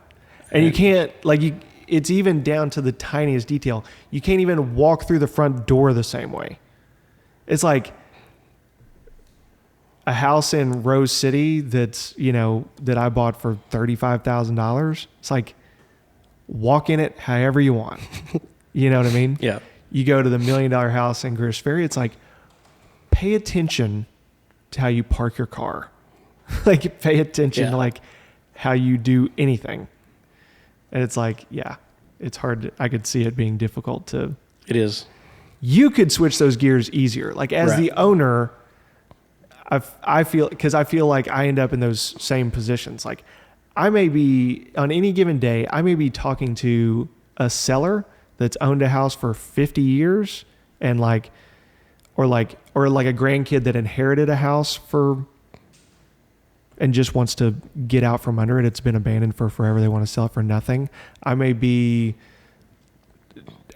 And you can't like it's even down to the tiniest detail. You can't even walk through the front door the same way. It's like a house in Rose City that's, you know, that I bought for $35,000. It's like walk in it however you want. You know what I mean?
Yeah.
You go to the $1 million house in Greer's Ferry. It's like, pay attention to how you park your car. Like pay attention to like how you do anything. And it's like, yeah, it's hard. I could see it being difficult to.
It is.
You could switch those gears easier. Like as the owner, I feel, because I feel like I end up in those same positions. Like I may be on any given day, I may be talking to a seller that's owned a house for 50 years and like, or like a grandkid that inherited a house and just wants to get out from under it. It's been abandoned for forever. They want to sell it for nothing. I may be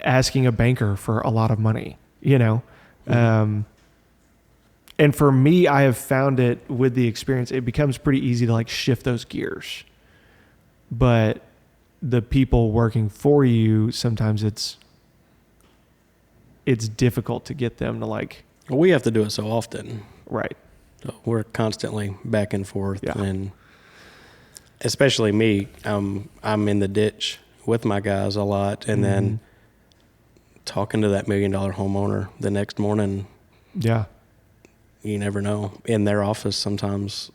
asking a banker for a lot of money, you know? Mm-hmm. And for me, I have found it with the experience, it becomes pretty easy to like shift those gears. But the people working for you, sometimes it's difficult to get them to like.
Well, we have to do it so often.
Right.
So we're constantly back and forth. Yeah. And especially me, I'm in the ditch with my guys a lot. And then talking to that $1 million homeowner the next morning.
Yeah.
You never know, in their office sometimes.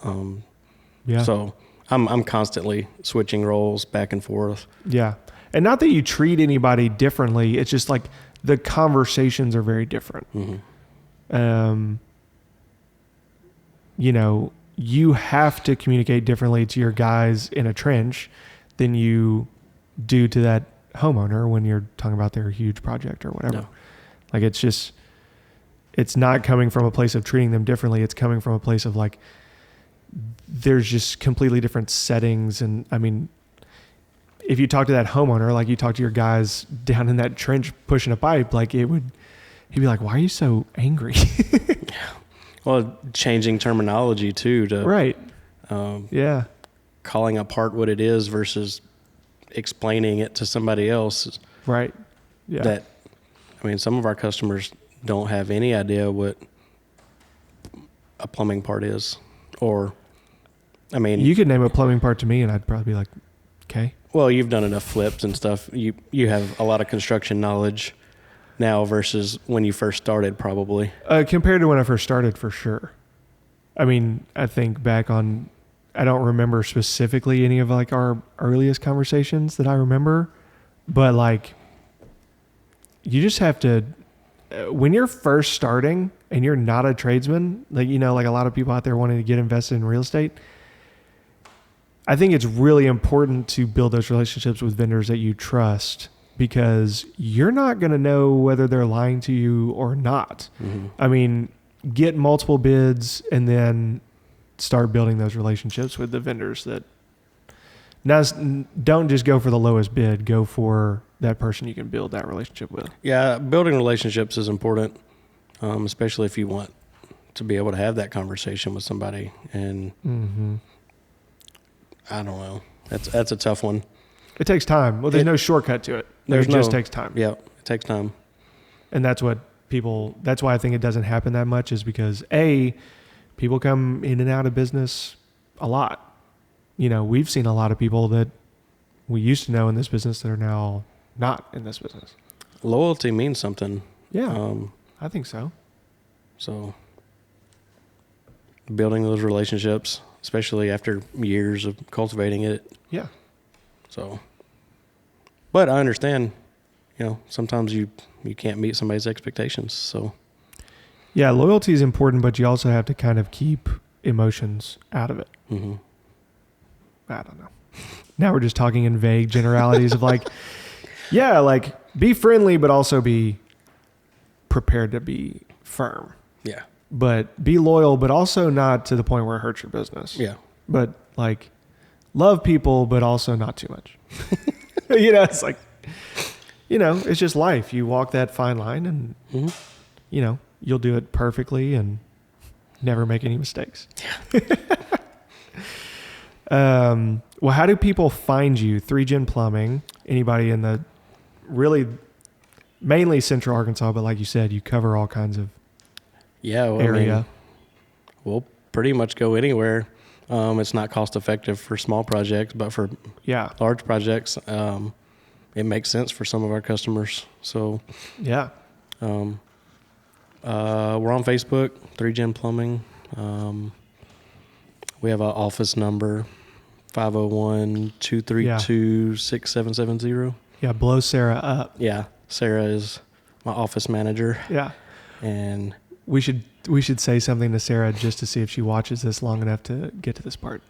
So I'm constantly switching roles back and forth. Yeah.
And not that you treat anybody differently. It's just like the conversations are very different. You know, you have to communicate differently to your guys in a trench than you do to that homeowner when you're talking about their huge project or whatever. No. Like it's just, it's not coming from a place of treating them differently. It's coming from a place of like, there's just completely different settings. And I mean, if you talk to that homeowner, like you talk to your guys down in that trench pushing a pipe, like he'd be like, why are you so angry?
Well, changing terminology too to
right.
Calling apart what it is versus explaining it to somebody else.
Right. Yeah.
That, I mean, some of our customers don't have any idea what a plumbing part is, or, I mean,
you could name a plumbing part to me and I'd probably be like, okay.
Well, you've done enough flips and stuff. You have a lot of construction knowledge now versus when you first started, probably.
Compared to when I first started, for sure. I mean, I think back on, I don't remember specifically any of like our earliest conversations that I remember, but like, you just have to, when you're first starting and you're not a tradesman, like, you know, like a lot of people out there wanting to get invested in real estate, I think it's really important to build those relationships with vendors that you trust, because you're not going to know whether they're lying to you or not. I mean, get multiple bids and then start building those relationships with the vendors that now don't just go for the lowest bid, go for that person you can build that relationship with.
Yeah, building relationships is important, especially if you want to be able to have that conversation with somebody. And I don't know, that's a tough one.
It takes time. Well, there's no shortcut to it. It just takes time.
Yeah, it takes time.
And that's why I think it doesn't happen that much, is because people come in and out of business a lot. You know, we've seen a lot of people that we used to know in this business that are now not in this business.
Loyalty means something.
Yeah, I think so.
So building those relationships, especially after years of cultivating it.
Yeah.
So, but I understand, sometimes you can't meet somebody's expectations. So
yeah, loyalty is important, but you also have to kind of keep emotions out of it.
Mm-hmm.
I don't know. Now we're just talking in vague generalities of like, yeah, like be friendly, but also be prepared to be firm.
Yeah.
But be loyal, but also not to the point where it hurts your business.
Yeah.
But like love people, but also not too much. It's like, it's just life. You walk that fine line and, you'll do it perfectly and never make any mistakes.
Yeah.
Well, how do people find you? 3Gen Plumbing, anybody in the really mainly Central Arkansas, but like you said, you cover all kinds of area.
We'll pretty much go anywhere. It's not cost effective for small projects, but for large projects, it makes sense for some of our customers. So
yeah,
we're on Facebook, 3Gen Plumbing. We have an office number, 501-232-6770.
Yeah, blow Sarah up.
Yeah, Sarah is my office manager.
Yeah,
and
we should say something to Sarah just to see if she watches this long enough to get to this part.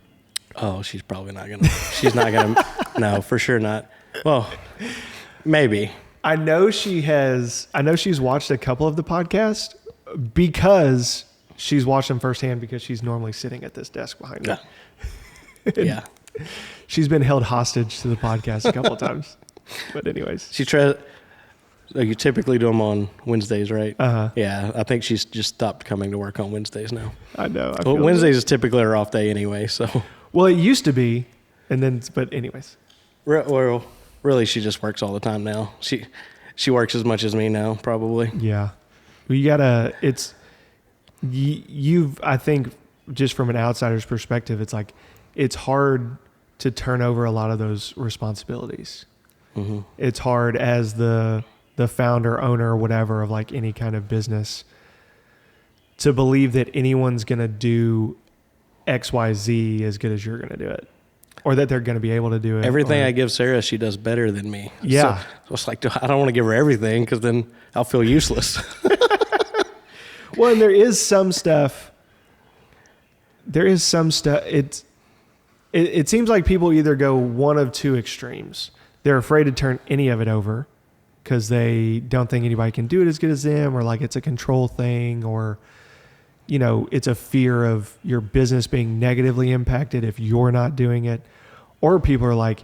Oh, she's probably not gonna. She's not gonna. No, for sure not. Well, maybe.
I know she's watched a couple of the podcasts because she's watched them firsthand because she's normally sitting at this desk behind me.
Yeah.
She's been held hostage to the podcast a couple of times. But anyways.
So you typically do them on Wednesdays, right?
Uh-huh.
Yeah, I think she's just stopped coming to work on Wednesdays now.
I know.
Well, Wednesdays is typically her off day anyway, so.
Well, it used to be, but anyways.
Well, really, she just works all the time now. She works as much as me now, probably.
Yeah. Well, I think just from an outsider's perspective, it's like, it's hard to turn over a lot of those responsibilities.
Mm-hmm.
It's hard as the founder, owner, whatever of like any kind of business to believe that anyone's going to do X, Y, Z as good as you're going to do it, or that they're going to be able to do it.
Everything I give Sarah, she does better than me.
Yeah.
So it's like, I don't want to give her everything because then I'll feel useless.
Well, and there is some stuff. It seems like people either go one of two extremes. They're afraid to turn any of it over because they don't think anybody can do it as good as them, or like it's a control thing, or, it's a fear of your business being negatively impacted if you're not doing it. Or people are like,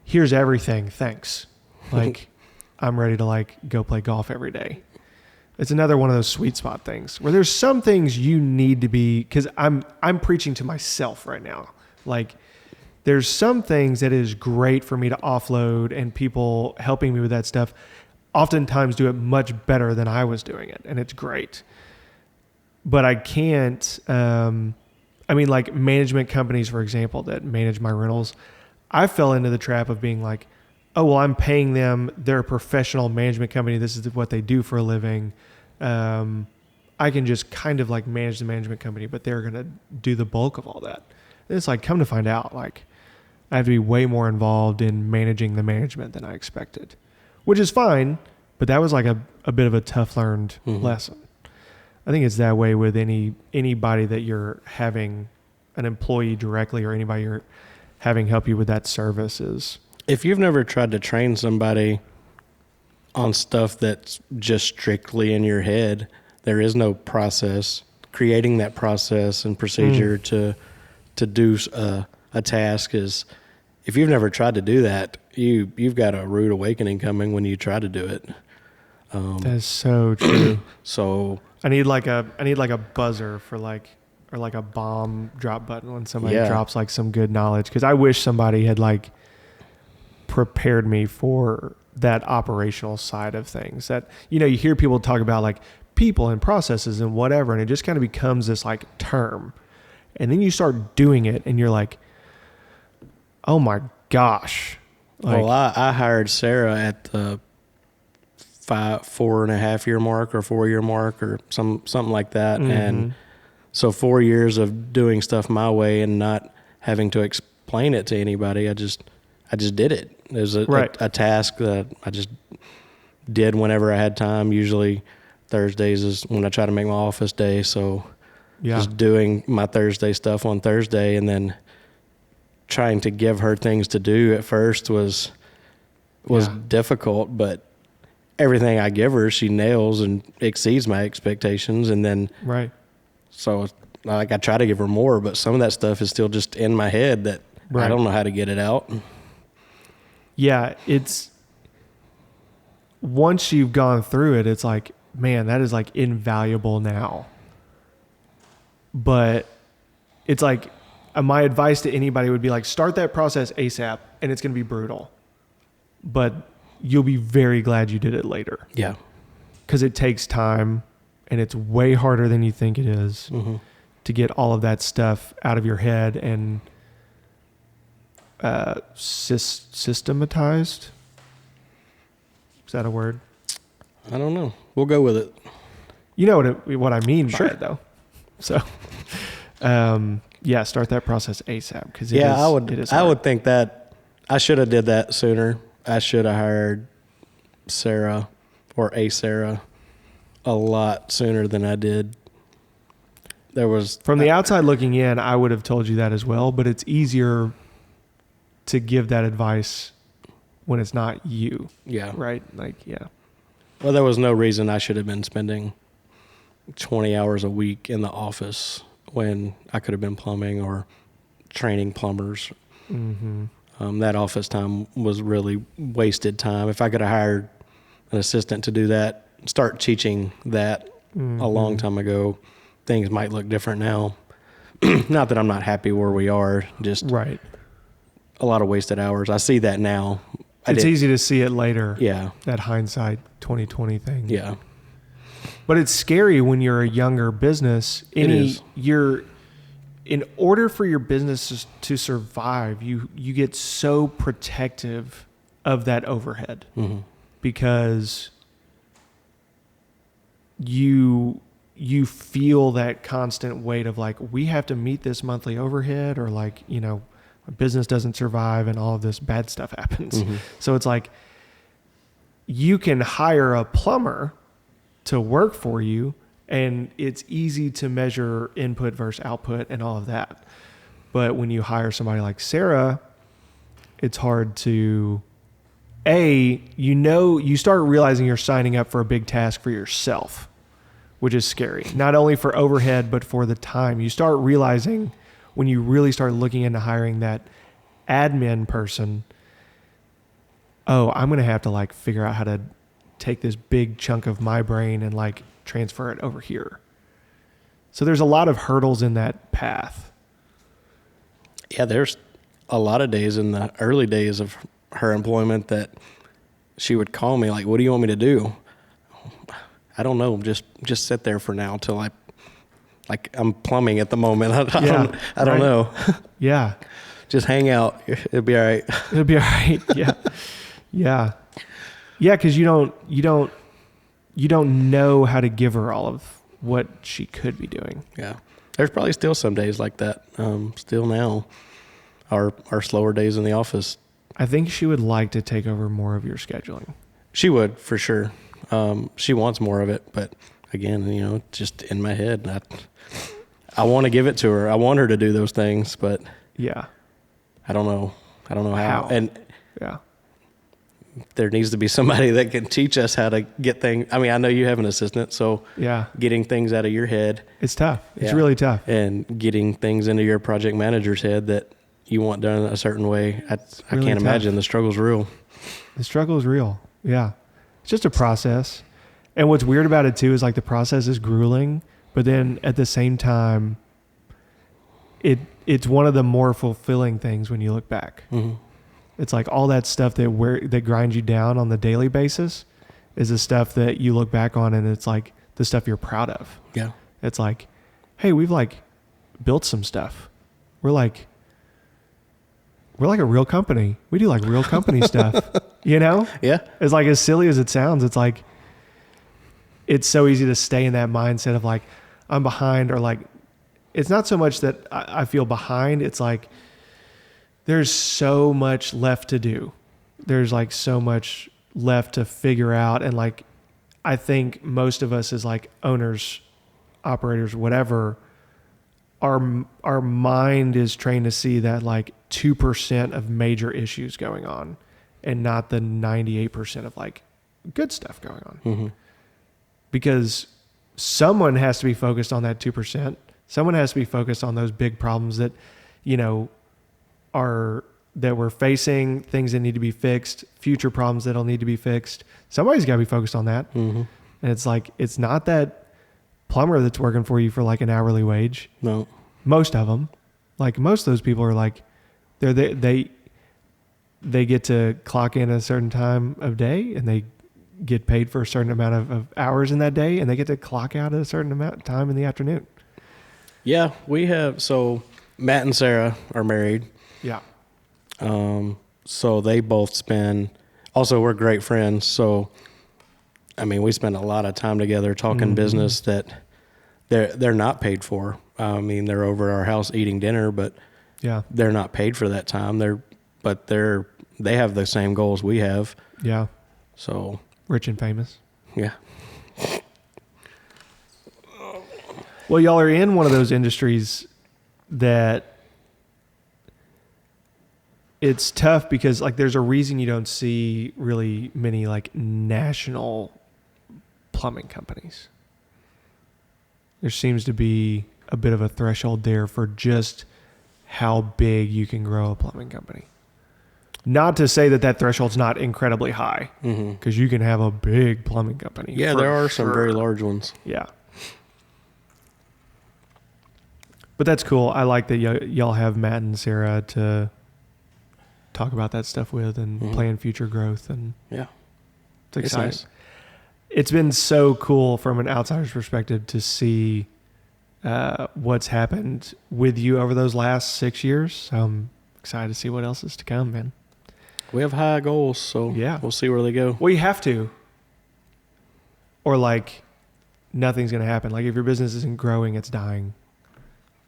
here's everything. Thanks. Like, I'm ready to like go play golf every day. It's another one of those sweet spot things where there's some things you need to be, because I'm preaching to myself right now. Like, there's some things that is great for me to offload, and people helping me with that stuff oftentimes do it much better than I was doing it, and it's great. But I can't, like management companies, for example, that manage my rentals, I fell into the trap of being like, oh, well, I'm paying them. They're a professional management company. This is what they do for a living. I can just kind of like manage the management company, but they're going to do the bulk of all that. And it's like, come to find out, like, I have to be way more involved in managing the management than I expected, which is fine. But that was like a bit of a tough learned lesson. I think it's that way with anybody that you're having an employee directly, or anybody you're having help you with that service is.
If you've never tried to train somebody on stuff that's just strictly in your head, there is no process. creating that process and procedure to do a task is, if you've never tried to do that, you've got a rude awakening coming when you try to do it.
That's so true.
So
I need like a buzzer for like, or like a bomb drop button when somebody drops like some good knowledge. Cause I wish somebody had like prepared me for that operational side of things that, you know, you hear people talk about like people and processes and whatever, and it just kind of becomes this like term. And then you start doing it and you're like, oh my gosh. Like,
well, I hired Sarah at the 4.5 year mark or 4 year mark or something like that.
Mm-hmm.
And so 4 years of doing stuff my way and not having to explain it to anybody, I just did it. It was a task that I just did whenever I had time. Usually Thursdays is when I try to make my office day. So just doing my Thursday stuff on Thursday, and then trying to give her things to do at first was difficult, but everything I give her, she nails and exceeds my expectations. And then, so like I try to give her more, but some of that stuff is still just in my head that I don't know how to get it out.
Yeah. It's once you've gone through it, it's like, man, that is like invaluable now. But it's like, my advice to anybody would be like, start that process ASAP, and it's going to be brutal, but you'll be very glad you did it later.
Yeah.
Because it takes time, and it's way harder than you think it is to get all of that stuff out of your head and systematized. Is that a word?
I don't know. We'll go with it.
You know what I mean by it, though. So, yeah, start that process ASAP. Because
I would think that I should have did that sooner. I should have hired Sarah or a Sarah a lot sooner than I did. There was
from the outside looking in, I would have told you that as well, but it's easier to give that advice when it's not you.
Yeah.
Right? Like, yeah.
Well, there was no reason I should have been spending 20 hours a week in the office when I could have been plumbing or training plumbers. Mm-hmm. That office time was really wasted time. If I could have hired an assistant to do that, start teaching that a long time ago, things might look different now. Not that I'm not happy where we are, just a lot of wasted hours. I see that now.
It's easy to see it later.
Yeah.
That hindsight 2020 thing.
Yeah.
But it's scary when you're a younger business.
It is.
In order for your business to survive, you get so protective of that overhead because you feel that constant weight of like, we have to meet this monthly overhead, or like, you know, a business doesn't survive and all of this bad stuff happens. So it's like, you can hire a plumber to work for you, and it's easy to measure input versus output and all of that. But when you hire somebody like Sarah, it's hard to, you start realizing you're signing up for a big task for yourself, which is scary. Not only for overhead, but for the time. You start realizing when you really start looking into hiring that admin person, I'm going to have to like figure out how to take this big chunk of my brain and like transfer it over here. So there's a lot of hurdles in that path.
Yeah, there's a lot of days in the early days of her employment that she would call me like, what do you want me to do? I don't know. Just sit there for now till I'm plumbing at the moment. I don't know.
Yeah.
Just hang out. It'll be all right.
It'll be all right. Yeah. Yeah. Yeah. Cause you don't know how to give her all of what she could be doing.
Yeah. There's probably still some days like that. Still now are slower days in the office.
I think she would like to take over more of your scheduling.
She would, for sure. She wants more of it, but again, you know, just in my head, I want to give it to her. I want her to do those things, but
yeah,
I don't know how. And
yeah,
there needs to be somebody that can teach us how to get things. I mean, I know you have an assistant, so
Yeah.
getting things out of your head.
It's tough. It's
Yeah.
really tough.
And getting things into your project manager's head that you want done a certain way. I
really
can't
tough.
imagine the struggle's real.
The struggle is real. Yeah. It's just a process. And what's weird about it too is like the process is grueling, but then at the same time, it's one of the more fulfilling things when you look back.
Mm-hmm.
It's like all that stuff that grinds you down on the daily basis is the stuff that you look back on and it's like the stuff you're proud of.
Yeah.
It's like, hey, we've like built some stuff. We're like a real company. We do like real company stuff, you know?
Yeah.
It's like, as silly as it sounds, it's like, it's so easy to stay in that mindset of like, I'm behind, or like, it's not so much that I feel behind. It's like, there's so much left to do. There's like so much left to figure out. And like, I think most of us as like owners, operators, whatever, our mind is trained to see that like 2% of major issues going on and not the 98% of like good stuff going on.
Mm-hmm.
Because someone has to be focused on that 2%. Someone has to be focused on those big problems that, you know, that we're facing, things that need to be fixed, future problems that'll need to be fixed. Somebody's got to be focused on that.
Mm-hmm.
And it's like, it's not that plumber that's working for you for like an hourly wage.
No.
Most of them, like most of those people are like, they get to clock in at a certain time of day and they get paid for a certain amount of hours in that day, and they get to clock out at a certain amount of time in the afternoon.
Yeah, we have. So Matt and Sarah are married.
Yeah.
So they both spend. Also, we're great friends. So, I mean, we spend a lot of time together talking
Mm-hmm.
business that they're not paid for. I mean, they're over at our house eating dinner, but
Yeah.
they're not paid for that time. They have the same goals we have.
Yeah.
So
Rich and famous.
yeah.
Well, y'all are in one of those industries that it's tough because like there's a reason you don't see really many like national plumbing companies. There seems to be a bit of a threshold there for just how big you can grow a plumbing company. Not to say that threshold's not incredibly high, because you can have a big plumbing company.
Yeah,
for
there are some
sure.
very large ones.
Yeah. But that's cool. I like that y'all have Matt and Sarah to talk about that stuff with and plan future growth. And
Yeah.
it's exciting.
nice.
It's been so cool from an outsider's perspective to see what's happened with you over those last 6 years. So I'm excited to see what else is to come, man.
We have high goals, so
Yeah.
we'll see where they go.
Well, you have to. Or like nothing's going to happen. Like if your business isn't growing, it's dying.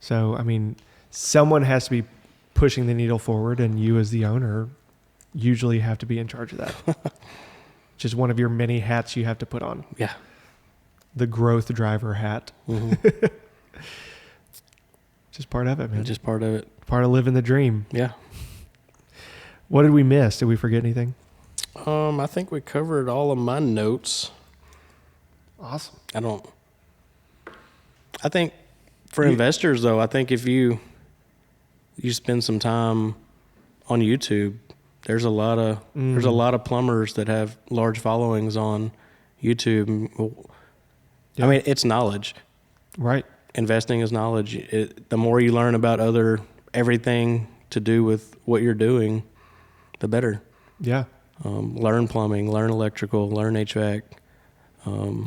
So, I mean, someone has to be pushing the needle forward, and you as the owner usually have to be in charge of that. Just one of your many hats you have to put on.
Yeah.
The growth driver hat.
Mm-hmm.
Just part of it, man.
Just part of it.
Part of living the dream.
Yeah.
What did we miss? Did we forget anything?
I think we covered all of my notes.
Awesome.
I think for investors though, I think if you spend some time on YouTube, there's a lot of plumbers that have large followings on YouTube.
Yeah.
I mean, it's knowledge.
Right.
Investing is knowledge. The more you learn about everything to do with what you're doing, the better.
Yeah.
Learn plumbing, learn electrical, learn HVAC.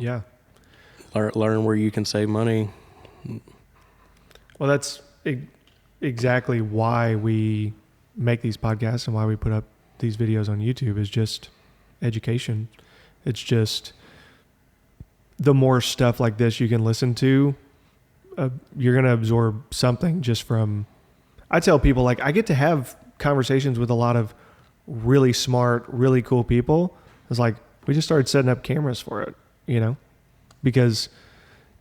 Yeah.
Learn where you can save money.
Well, that's exactly why we make these podcasts and why we put up these videos on YouTube is just education. It's just the more stuff like this you can listen to, you're going to absorb something just from, I tell people like I get to have conversations with a lot of really smart, really cool people. It's like, we just started setting up cameras for it, you know, because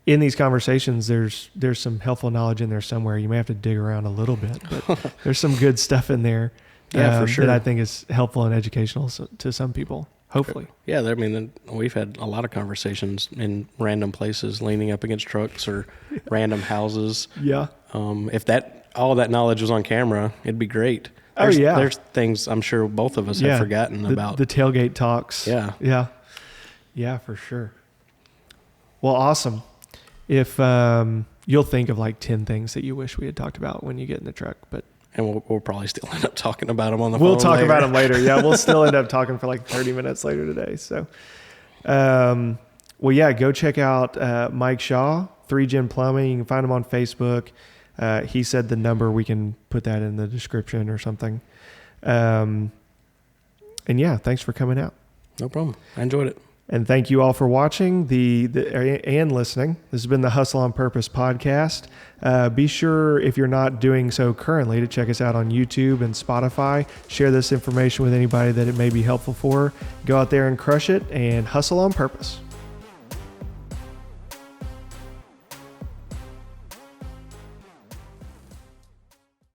in these conversations, there's some helpful knowledge in there somewhere. You may have to dig around a little bit, but there's some good stuff in there
Yeah, for sure.
That I think is helpful and educational to some people, hopefully.
Yeah, I mean, we've had a lot of conversations in random places, leaning up against trucks or random houses.
Yeah.
If all that knowledge was on camera, it'd be great. There's things I'm sure both of us have forgotten about.
The tailgate talks.
Yeah.
Yeah. Yeah, for sure. Well, awesome. If you'll think of like 10 things that you wish we had talked about when you get in the truck,
and we'll probably still end up talking about them on the phone.
We'll talk about them later. Yeah, we'll still end up talking for like 30 minutes later today. So, well, yeah, go check out Mike Shaw, 3Gen Plumbing. You can find him on Facebook. He said the number. We can put that in the description or something. And yeah, thanks for coming out.
No problem. I enjoyed it.
And thank you all for watching and listening. This has been the Hustle on Purpose podcast. Be sure, if you're not doing so currently, to check us out on YouTube and Spotify. Share this information with anybody that it may be helpful for. Go out there and crush it and hustle on purpose.